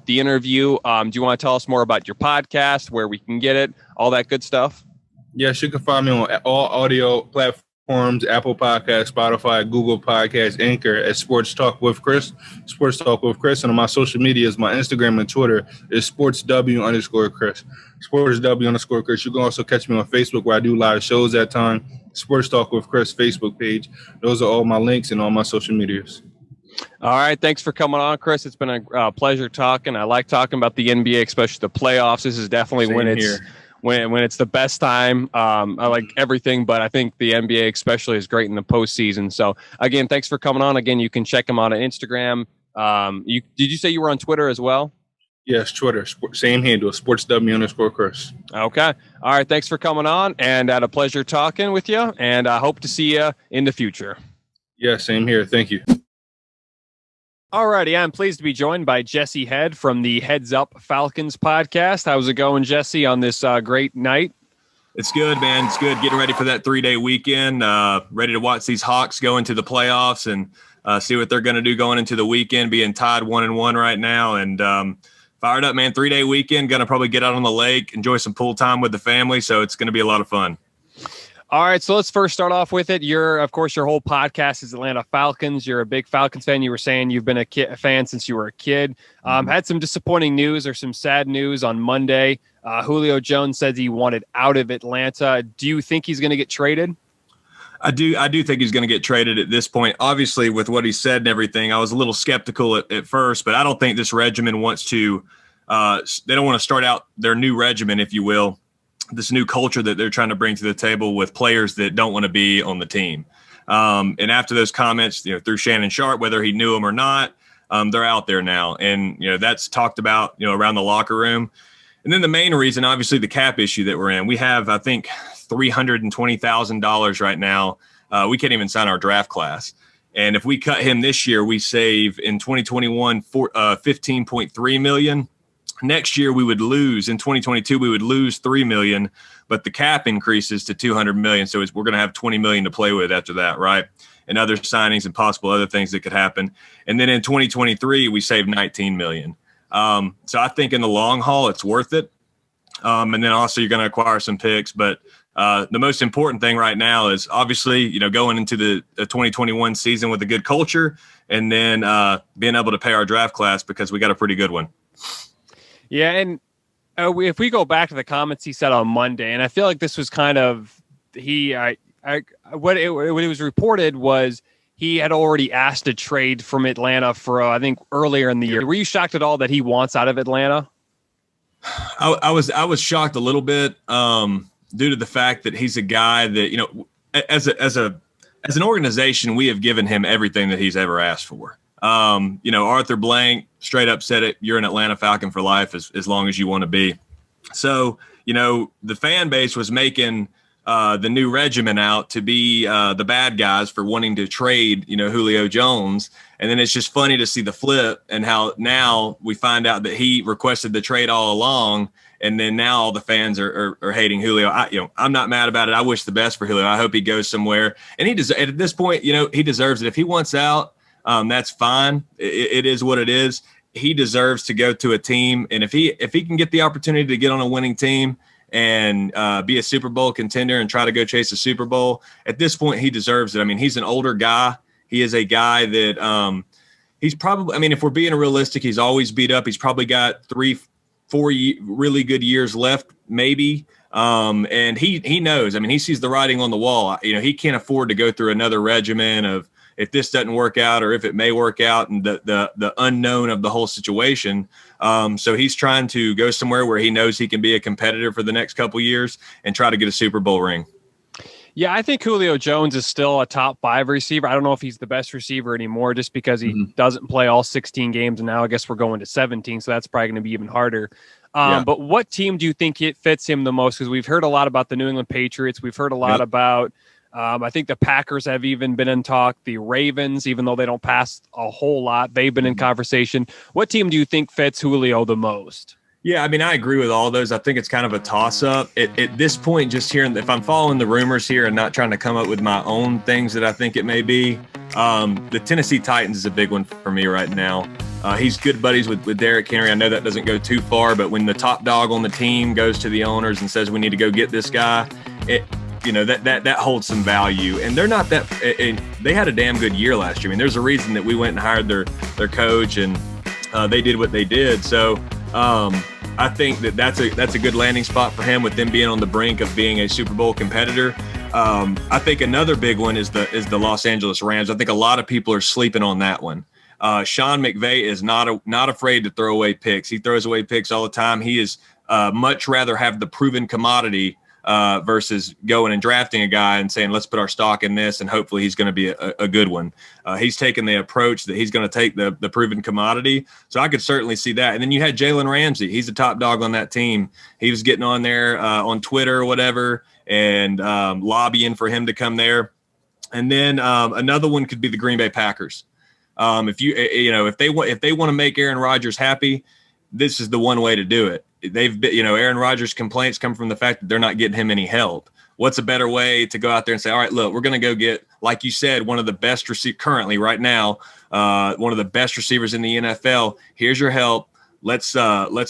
the interview, do you want to tell us more about your podcast, where we can get it, all that good stuff? Yes, you can find me on all audio platforms. Apple Podcasts, Spotify, Google Podcasts, Anchor at Sports Talk with Chris. Sports Talk with Chris. And on my social medias, my Instagram and Twitter is sportsw_Chris. Sportsw_Chris. You can also catch me on Facebook where I do live shows at time. Sports Talk with Chris Facebook page. Those are all my links and all my social medias. All right. Thanks for coming on, Chris. It's been a pleasure talking. I like talking about the NBA, especially the playoffs. This is definitely when it's the best time. I like everything, but I think the NBA especially is great in the postseason. So again, thanks for coming on. Again, you can check him out on Instagram. Did you say you were on Twitter as well? Yes, Twitter. Same handle, sportsw_Chris. Okay. All right. Thanks for coming on, and I had a pleasure talking with you, and I hope to see you in the future. Yeah, same here. Thank you. Alrighty, I'm pleased to be joined by Jesse Head from the Heads Up Falcons podcast. How's it going, Jesse, on this great night? It's good, man. It's good. Getting ready for that 3-day weekend. Ready to watch these Hawks go into the playoffs and see what they're going to do going into the weekend, being tied 1-1 right now. And fired up, man. 3-day weekend. Going to probably get out on the lake, enjoy some pool time with the family. So it's going to be a lot of fun. All right, so let's first start off with it. Of course, your whole podcast is Atlanta Falcons. You're a big Falcons fan. You were saying you've been a fan since you were a kid. Had some disappointing news or some sad news on Monday. Julio Jones said he wanted out of Atlanta. Do you think he's going to get traded? I do think he's going to get traded at this point. Obviously, with what he said and everything, I was a little skeptical at first, but I don't think this regimen wants to they don't want to start out their new regimen, if you will, this new culture that they're trying to bring to the table with players that don't want to be on the team. And after those comments, through Shannon Sharp, whether he knew him or not, they're out there now. And, that's talked about, around the locker room. And then the main reason, obviously, the cap issue that we're in. We have, I think, $320,000 right now. We can't even sign our draft class. And if we cut him this year, we save in 2021 $15.3 million. Next year, we would lose. In 2022, we would lose $3 million, but the cap increases to $200 million. So we're going to have $20 million to play with after that, right? And other signings and possible other things that could happen. And then in 2023, we save $19 million. So I think in the long haul, it's worth it. And then also you're going to acquire some picks. But the most important thing right now is obviously, going into the 2021 season with a good culture and then being able to pay our draft class because we got a pretty good one. Yeah, and if we go back to the comments he said on Monday, and I feel like this was kind of what it was reported was he had already asked a trade from Atlanta for, I think, earlier in the year. Were you shocked at all that he wants out of Atlanta? I was shocked a little bit due to the fact that he's a guy that, as an organization, we have given him everything that he's ever asked for. Arthur Blank straight up said it, you're an Atlanta Falcon for life as long as you want to be. So, the fan base was making the new regimen out to be the bad guys for wanting to trade, Julio Jones. And then it's just funny to see the flip and how now we find out that he requested the trade all along. And then now all the fans are hating Julio. I'm not mad about it. I wish the best for Julio. I hope he goes somewhere. And at this point, he deserves it. If he wants out, that's fine. It is what it is. He deserves to go to a team. And if he can get the opportunity to get on a winning team and be a Super Bowl contender and try to go chase a Super Bowl, at this point, he deserves it. I mean, he's an older guy. He is a guy that he's probably, if we're being realistic, he's always beat up. He's probably got 3-4 really good years left, maybe. And he knows, he sees the writing on the wall. He can't afford to go through another regimen of, if this doesn't work out or if it may work out, and the unknown of the whole situation. So he's trying to go somewhere where he knows he can be a competitor for the next couple years and try to get a Super Bowl ring. Yeah, I think Julio Jones is still a top 5 receiver. I don't know if he's the best receiver anymore just because he doesn't play all 16 games. And now I guess we're going to 17. So that's probably going to be even harder. But what team do you think it fits him the most? Because we've heard a lot about the New England Patriots. We've heard a lot about I think the Packers have even been in talk. The Ravens, even though they don't pass a whole lot, they've been in conversation. What team do you think fits Julio the most? Yeah, I agree with all those. I think it's kind of a toss-up. At this point, just hearing, if I'm following the rumors here and not trying to come up with my own things that I think it may be, the Tennessee Titans is a big one for me right now. He's good buddies with Derrick Henry. I know that doesn't go too far, but when the top dog on the team goes to the owners and says, we need to go get this guy, that holds some value. And they're not that – they had a damn good year last year. There's a reason that we went and hired their coach, and they did what they did. So I think that's a good landing spot for him with them being on the brink of being a Super Bowl competitor. I think another big one is the Los Angeles Rams. I think a lot of people are sleeping on that one. Sean McVay is not afraid to throw away picks. He throws away picks all the time. He is much rather have the proven commodity versus going and drafting a guy and saying, let's put our stock in this and hopefully he's going to be a good one. He's taken the approach that he's going to take the proven commodity. So I could certainly see that. And then you had Jalen Ramsey. He's the top dog on that team. He was getting on there on Twitter or whatever and lobbying for him to come there. And then another one could be the Green Bay Packers. If they want to make Aaron Rodgers happy, this is the one way to do it. They've been, Aaron Rodgers' complaints come from the fact that they're not getting him any help. What's a better way to go out there and say, all right, look, we're going to go get, like you said, one of the best currently right now, one of the best receivers in the NFL. Here's your help. Let's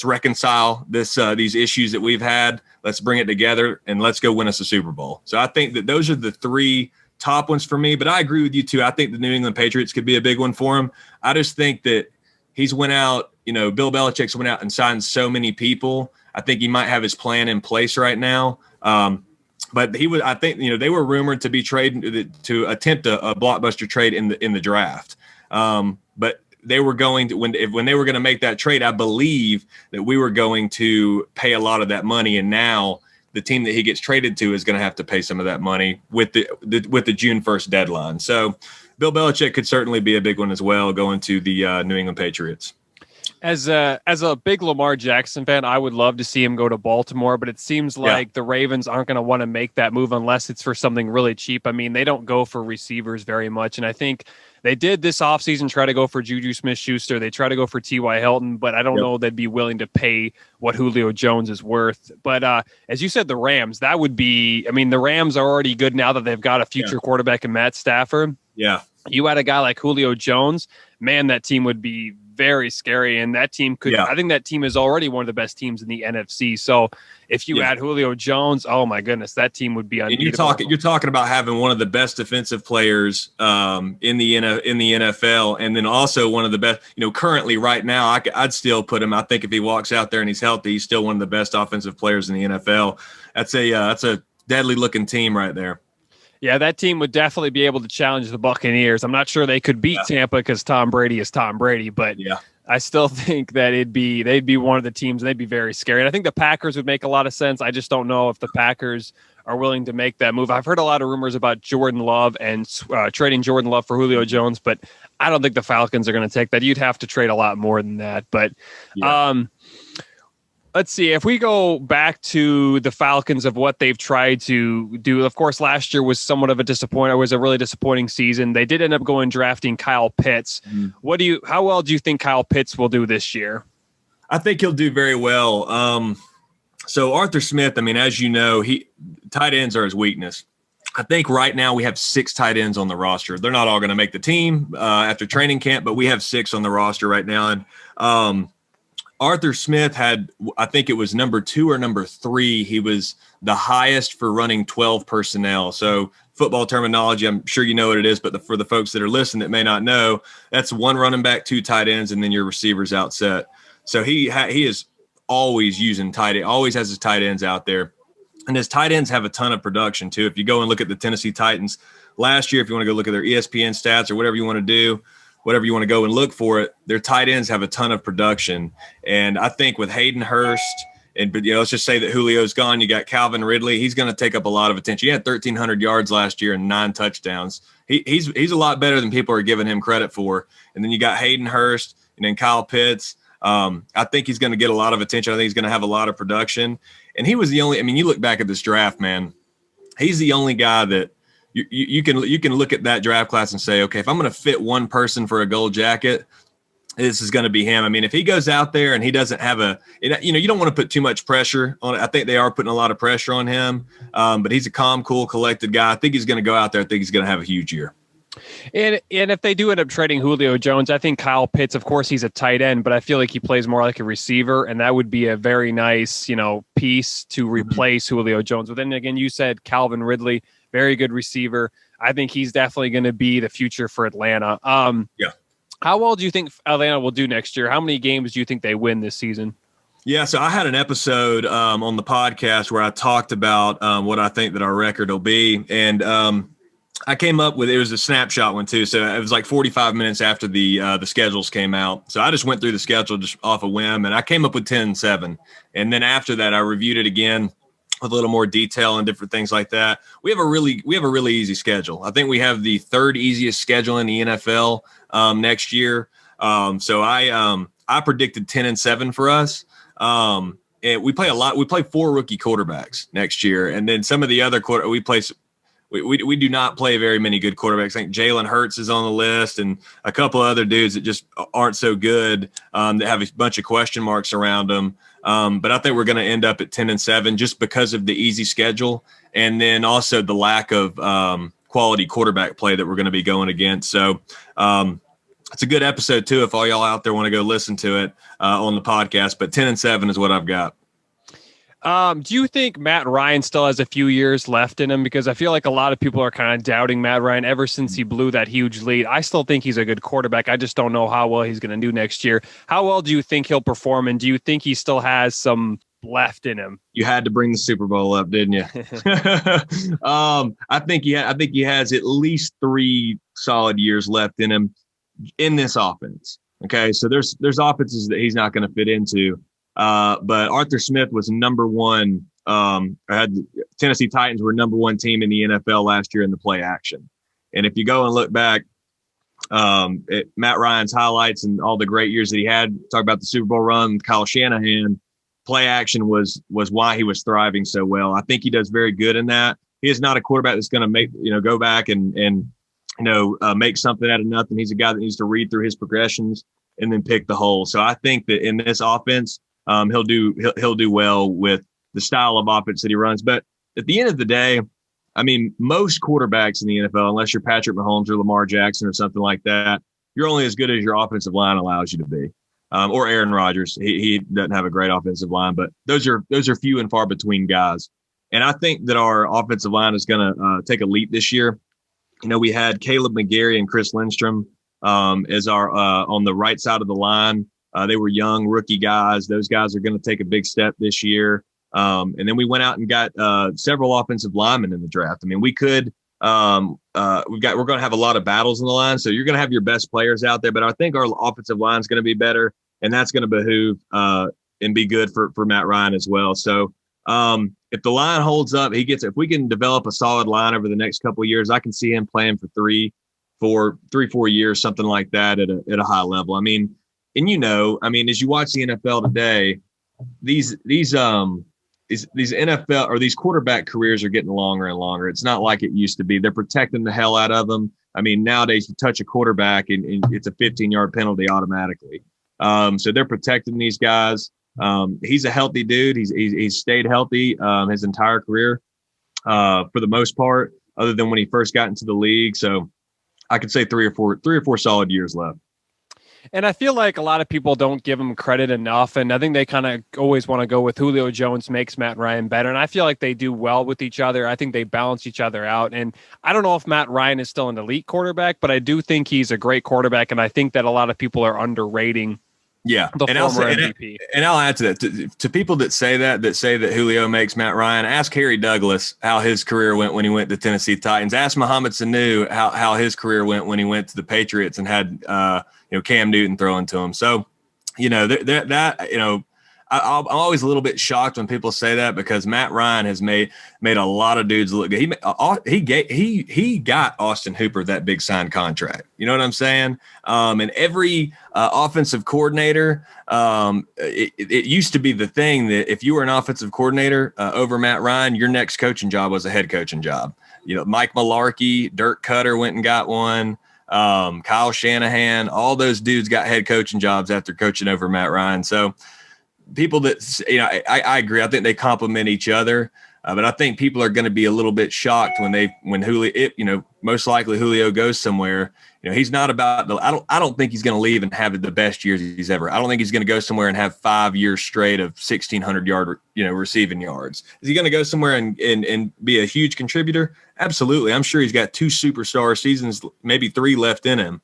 reconcile these issues that we've had. Let's bring it together and let's go win us a Super Bowl. So I think that those are the three top ones for me, but I agree with you too. I think the New England Patriots could be a big one for him. I just think that he's went out, Bill Belichick's went out and signed so many people. I think he might have his plan in place right now. But I think they were rumored to be trading to attempt a blockbuster trade in the draft. But they were going to, when they were going to make that trade, I believe that we were going to pay a lot of that money. And now the team that he gets traded to is going to have to pay some of that money with the June 1st deadline. So Bill Belichick could certainly be a big one as well, going to the New England Patriots. As a big Lamar Jackson fan, I would love to see him go to Baltimore, but it seems like the Ravens aren't going to want to make that move unless it's for something really cheap. They don't go for receivers very much, and I think they did this offseason try to go for Juju Smith-Schuster. They try to go for T.Y. Hilton, but I don't know they'd be willing to pay what Julio Jones is worth. But as you said, the Rams, that would be – the Rams are already good now that they've got a future quarterback in Matt Stafford. Yeah. You had a guy like Julio Jones, man, that team would be very scary. And that team could, I think that team is already one of the best teams in the NFC. So if you add Julio Jones, oh my goodness, that team would be unbeatable. And you're talking about having one of the best defensive players in the NFL. And then also one of the best, currently right now, I'd still put him. I think if he walks out there and he's healthy, he's still one of the best offensive players in the NFL. That's a deadly looking team right there. Yeah, that team would definitely be able to challenge the Buccaneers. I'm not sure they could beat Tampa because Tom Brady is Tom Brady, but I still think that they'd be one of the teams, and they'd be very scary. And I think the Packers would make a lot of sense. I just don't know if the Packers are willing to make that move. I've heard a lot of rumors about Jordan Love and trading Jordan Love for Julio Jones, but I don't think the Falcons are going to take that. You'd have to trade a lot more than that. But let's see. If we go back to the Falcons of what they've tried to do, of course, last year was somewhat of a disappointment. It was a really disappointing season. They did end up going drafting Kyle Pitts. How well do you think Kyle Pitts will do this year? I think he'll do very well. So Arthur Smith, I mean, as you know, tight ends are his weakness. I think right now we have 6 tight ends on the roster. They're not all going to make the team after training camp, but we have 6 on the roster right now. And Arthur Smith had, I think it was number 2 or number 3. He was the highest for running 12 personnel. So football terminology, I'm sure you know what it is, but for the folks that are listening that may not know, that's 1 running back, 2 tight ends, and then your receivers out set. So he is always using always has his tight ends out there. And his tight ends have a ton of production too. If you go and look at the Tennessee Titans last year, if you want to go look at their ESPN stats or whatever you want to do, whatever you want to go and look for it, their tight ends have a ton of production. And I think with Hayden Hurst, but let's just say that Julio's gone, you got Calvin Ridley. He's going to take up a lot of attention. He had 1,300 yards last year and 9 touchdowns. He's a lot better than people are giving him credit for. And then you got Hayden Hurst and then Kyle Pitts. I think he's going to get a lot of attention. I think he's going to have a lot of production. And he was the only – I mean, you look back at this draft, man, he's the only guy that you can look at that draft class and say, okay, if I'm going to fit one person for a gold jacket, this is going to be him. I mean, if he goes out there and he doesn't have you don't want to put too much pressure on it. I think they are putting a lot of pressure on him, but he's a calm, cool, collected guy. I think he's going to go out there. I think he's going to have a huge year. And if they do end up trading Julio Jones, I think Kyle Pitts, of course, he's a tight end, but I feel like he plays more like a receiver, and that would be a very nice, piece to replace Julio Jones. But then again, you said Calvin Ridley, very good receiver. I think he's definitely going to be the future for Atlanta. How well do you think Atlanta will do next year? How many games do you think they win this season? Yeah, so I had an episode on the podcast where I talked about what I think that our record will be, and I came up with, it was a snapshot one too. So it was like 45 minutes after the schedules came out. So I just went through the schedule just off a whim, and I came up with 10-7. And then after that, I reviewed it again with a little more detail and different things like that. We have a really easy schedule. I think we have the 3rd easiest schedule in the NFL next year. So I predicted 10-7 for us. And we play a lot. We play 4 rookie quarterbacks next year, and then some of the other we do not play very many good quarterbacks. I think Jalen Hurts is on the list and a couple other dudes that just aren't so good, that have a bunch of question marks around them. But I think we're going to end up at 10-7 just because of the easy schedule, and then also the lack of quality quarterback play that we're going to be going against. So it's a good episode too if all y'all out there want to go listen to it on the podcast. But 10-7 is what I've got. Do you think Matt Ryan still has a few years left in him? Because I feel like a lot of people are kind of doubting Matt Ryan ever since he blew that huge lead. I still think he's a good quarterback. I just don't know how well he's going to do next year. How well do you think he'll perform? And do you think he still has some left in him? You had to bring the Super Bowl up, didn't you? I think he has at least 3 solid years left in him in this offense. Okay. So there's offenses that he's not going to fit into. But Arthur Smith was number 1. Tennessee Titans were number 1 team in the NFL last year in the play action. And if you go and look back at Matt Ryan's highlights and all the great years that he had, talk about the Super Bowl run with Kyle Shanahan, play action was why he was thriving so well. I think he does very good in that. He is not a quarterback that's going to go back and make something out of nothing. He's a guy that needs to read through his progressions and then pick the hole. So I think that in this offense, he'll do well with the style of offense that he runs. But at the end of the day, I mean, most quarterbacks in the NFL, unless you're Patrick Mahomes or Lamar Jackson or something like that, you're only as good as your offensive line allows you to be. Or Aaron Rodgers. He doesn't have a great offensive line, but those are few and far between guys. And I think that our offensive line is going to take a leap this year. We had Caleb McGarry and Chris Lindstrom as our on the right side of the line. They were young rookie guys. Those guys are going to take a big step this year. And then we went out and got several offensive linemen in the draft. I mean, we could we're going to have a lot of battles in the line. So you're going to have your best players out there, but I think our offensive line is going to be better, and that's going to behoove and be good for Matt Ryan as well. So if the line holds up, if we can develop a solid line over the next couple of years, I can see him playing for 4 years, something like that at a high level. I mean, and as you watch the NFL today, these NFL or these quarterback careers are getting longer and longer. It's not like it used to be. They're protecting the hell out of them. I mean, nowadays you touch a quarterback and it's a 15-yard penalty automatically. So they're protecting these guys. He's a healthy dude. He's stayed healthy his entire career for the most part, other than when he first got into the league. So I could say three or four solid years left. And I feel like a lot of people don't give him credit enough. And I think they kind of always want to go with Julio Jones makes Matt Ryan better. And I feel like they do well with each other. I think they balance each other out. And I don't know if Matt Ryan is still an elite quarterback, but I do think he's a great quarterback. And I think that a lot of people are underrating the former MVP. And I'll add to that. To people that say that Julio makes Matt Ryan, ask Harry Douglas how his career went when he went to Tennessee Titans. Ask Mohamed Sanu how his career went when he went to the Patriots and had Cam Newton throwing to him. So, I'm always a little bit shocked when people say that, because Matt Ryan has made a lot of dudes look good. He got Austin Hooper that big signed contract. You know what I'm saying? And every offensive coordinator, it used to be the thing that if you were an offensive coordinator over Matt Ryan, your next coaching job was a head coaching job. Mike Mularkey, Dirk Cutter went and got one. Kyle Shanahan, all those dudes got head coaching jobs after coaching over Matt Ryan. So people that, I agree. I think they complement each other. But I think people are going to be a little bit shocked when Julio, most likely Julio goes somewhere. He's not about I don't think he's going to leave and have the best years he's ever. I don't think he's going to go somewhere and have 5 years straight of 1,600 yard, receiving yards. Is he going to go somewhere and be a huge contributor? Absolutely. I'm sure he's got 2 superstar seasons, maybe 3 left in him.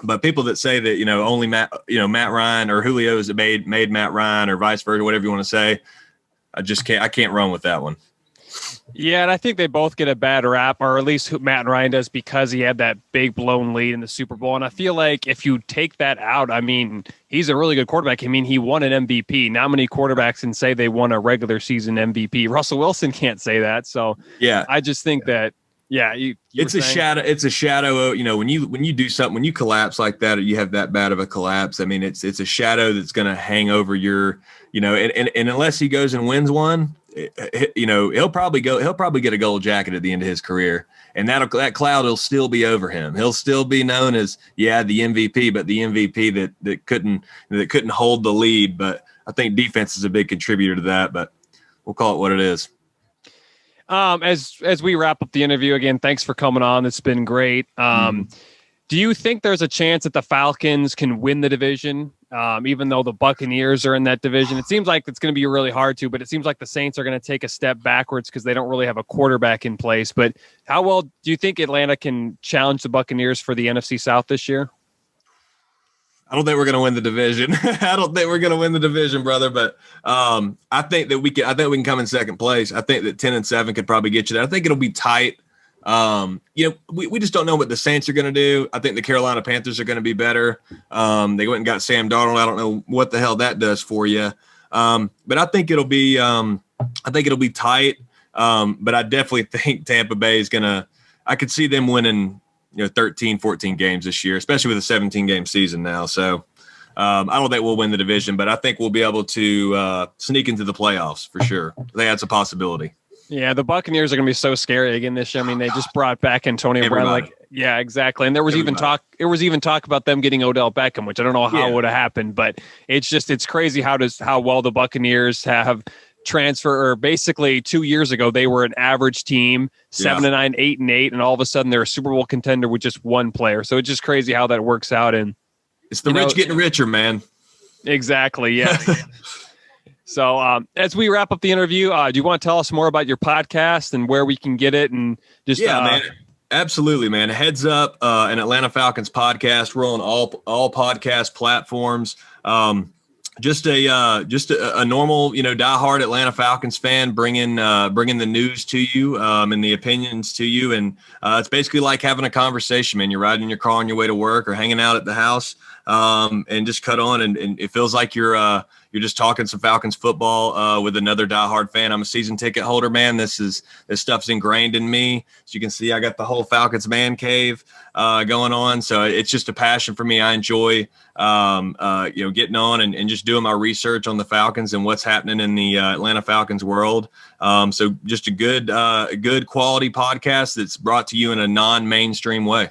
But people that say that, only Matt Ryan or Julio has made Matt Ryan or vice versa, whatever you want to say, I can't run with that one. Yeah, and I think they both get a bad rap, or at least Matt Ryan does, because he had that big blown lead in the Super Bowl. And I feel like if you take that out, I mean, he's a really good quarterback. I mean, he won an MVP. Not many quarterbacks can say they won a regular season MVP. Russell Wilson can't say that. So yeah, I just think that. Yeah, it's a shadow. It's a shadow. When you do something, when you collapse like that, or you have that bad of a collapse. I mean, it's a shadow that's going to hang over your, and unless he goes and wins one, he'll probably get a gold jacket at the end of his career, and that cloud will still be over him. He'll still be known as the MVP, but the MVP that couldn't hold the lead. But I think defense is a big contributor to that. But we'll call it what it is. As we wrap up the interview, again, thanks for coming on. It's been great. Do you think there's a chance that the Falcons can win the division, even though the Buccaneers are in that division? It seems like it's going to be really hard to, but it seems like the Saints are going to take a step backwards because they don't really have a quarterback in place. But how well do you think Atlanta can challenge the Buccaneers for the NFC South this year? I don't think we're going to win the division. I don't think we're going to win the division, brother. But I think that we can. I think we can come in second place. I think that 10-7 could probably get you there. I think it'll be tight. We just don't know what the Saints are going to do. I think the Carolina Panthers are going to be better. They went and got Sam Darnold. I don't know what the hell that does for you. But I think it'll be. I think it'll be tight. But I definitely think Tampa Bay is going to. I could see them winning 13, 14 games this year, especially with a 17-game season now. So I don't think we'll win the division, but I think we'll be able to sneak into the playoffs for sure. I think that's a possibility. Yeah, the Buccaneers are going to be so scary again this year. I mean, they just brought back Antonio Brown. Yeah, exactly. And there was even talk about them getting Odell Beckham, which I don't know how it would have happened, but it's crazy how well the Buccaneers have transfer, or basically 2 years ago they were an average team, 7-9, 8-8, and all of a sudden they're a Super Bowl contender with just one player. So it's just crazy how that works out. And it's the rich getting richer, man. Exactly. Yeah. So as we wrap up the interview, do you want to tell us more about your podcast and where we can get it? And just man. Absolutely, man. Heads Up, an Atlanta Falcons podcast. We're on all podcast platforms. just a normal, diehard Atlanta Falcons fan, bringing the news to you, and the opinions to you, and it's basically like having a conversation, man. You're riding in your car on your way to work or hanging out at the house, and just cut on, and it feels like you're just talking some Falcons football with another diehard fan. I'm a season ticket holder, man. This stuff's ingrained in me. As you can see, I got the whole Falcons man cave going on, so it's just a passion for me. I enjoy getting on and just doing my research on the Falcons and what's happening in the Atlanta Falcons world. So just a good quality podcast that's brought to you in a non-mainstream way.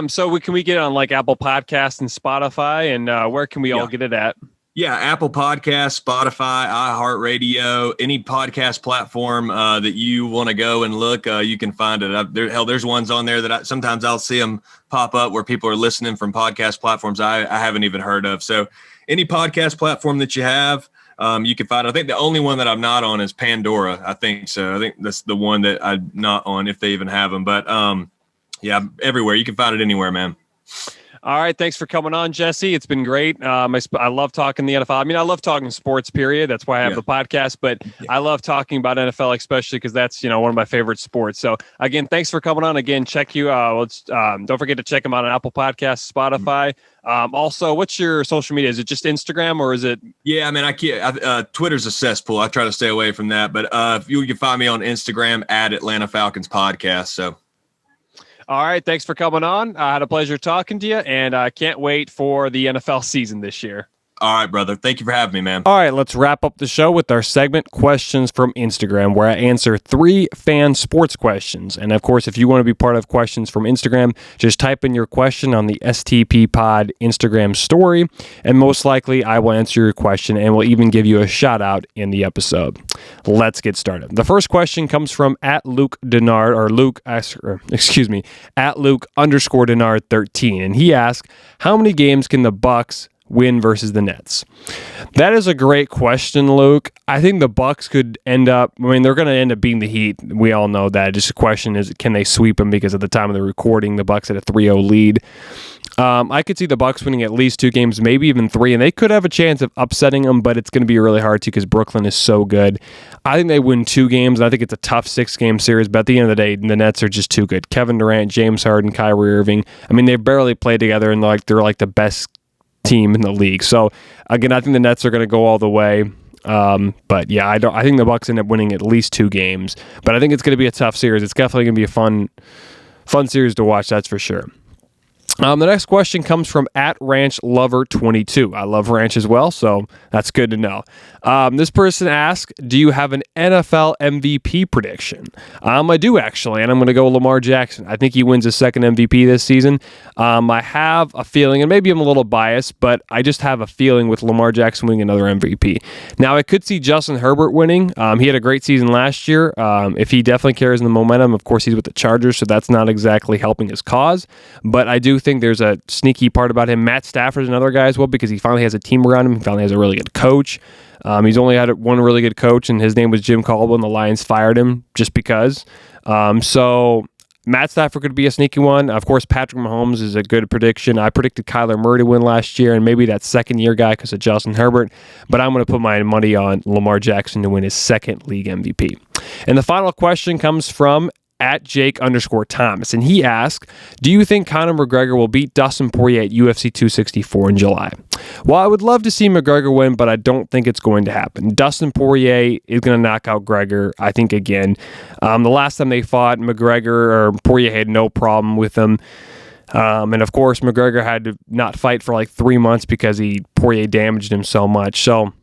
So can we get on like Apple Podcasts and Spotify, and where can we all get it at? Yeah, Apple Podcasts, Spotify, iHeartRadio, any podcast platform that you want to go and look, you can find it. There's ones on there that sometimes I'll see them pop up where people are listening from podcast platforms I haven't even heard of. So any podcast platform that you have, you can find it. I think the only one that I'm not on is Pandora. I think so. I think that's the one that I'm not on, if they even have them. But yeah, everywhere. You can find it anywhere, man. All right. Thanks for coming on, Jesse. It's been great. I love talking the NFL. I mean, I love talking sports, period. That's why I have the podcast, but I love talking about NFL, especially because that's, one of my favorite sports. So again, thanks for coming on. Again, check you out. Don't forget to check them out on Apple Podcasts, Spotify. Also, what's your social media? Is it just Instagram, or is it? Yeah, I mean, I can't. Twitter's a cesspool. I try to stay away from that, but if you can find me on Instagram at Atlanta Falcons Podcast. So. All right. Thanks for coming on. I had a pleasure talking to you, and I can't wait for the NFL season this year. All right, brother. Thank you for having me, man. All right, let's wrap up the show with our segment, Questions from Instagram, where I answer 3 fan sports questions. And of course, if you want to be part of Questions from Instagram, just type in your question on the STP Pod Instagram story, and most likely I will answer your question and will even give you a shout out in the episode. Let's get started. The first question comes from at Luke Denard, or Luke, at Luke_Denard13. And he asked, how many games can the Bucks win versus the Nets? That is a great question, Luke. I think the Bucks could end up, they're going to end up beating the Heat. We all know that. Just the question is, can they sweep them? Because at the time of the recording, the Bucks had a 3-0 lead. I could see the Bucks winning at least 2 games, maybe even 3, and they could have a chance of upsetting them, but it's going to be really hard to because Brooklyn is so good. I think they win 2 games, and I think it's a tough 6-game series, but at the end of the day, the Nets are just too good. Kevin Durant, James Harden, Kyrie Irving, they barely play together, and they're like the best team in the league. So again, I think the Nets are going to go all the way. But yeah, I think the Bucks end up winning at least 2 games, but I think it's going to be a tough series. It's definitely going to be a fun series to watch. That's for sure. The next question comes from at Ranch Lover 22. I love Ranch as well, so that's good to know. This person asked, do you have an NFL MVP prediction? I do, actually, and I'm going to go Lamar Jackson. I think he wins his 2nd MVP this season. I have a feeling, and maybe I'm a little biased, but I just have a feeling with Lamar Jackson winning another MVP. Now, I could see Justin Herbert winning. He had a great season last year. If he definitely carries the momentum, of course, he's with the Chargers, so that's not exactly helping his cause, but I do think there's a sneaky part about him. Matt Stafford is another guy as well, because he finally has a team around him. He finally has a really good coach. He's only had one really good coach, and his name was Jim Caldwell, and the Lions fired him just because. So Matt Stafford could be a sneaky one. Of course, Patrick Mahomes is a good prediction. I predicted Kyler Murray to win last year, and maybe that second-year guy because of Justin Herbert, but I'm going to put my money on Lamar Jackson to win his 2nd league MVP. And the final question comes from at Jake_Thomas, and he asked, do you think Conor McGregor will beat Dustin Poirier at UFC 264 in July? Well, I would love to see McGregor win, but I don't think it's going to happen. Dustin Poirier is going to knock out Gregor, I think, again. The last time they fought, Poirier had no problem with him. And of course, McGregor had to not fight for like 3 months because Poirier damaged him so much. So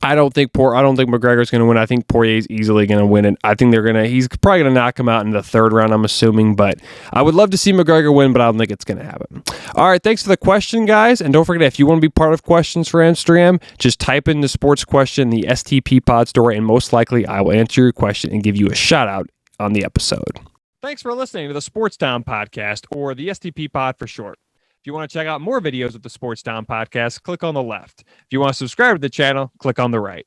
I don't think McGregor's going to win. I think Poirier's easily going to win it. I think he's probably going to knock him out in the 3rd round, I'm assuming, but I would love to see McGregor win, but I don't think it's going to happen. All right, thanks for the question, guys, and don't forget, if you want to be part of Questions for Instagram, just type in the sports question, the STP Pod story, and most likely I will answer your question and give you a shout out on the episode. Thanks for listening to the Sports Town Podcast, or the STP Pod for short. If you want to check out more videos of the Sports Town Podcast, click on the left. If you want to subscribe to the channel, click on the right.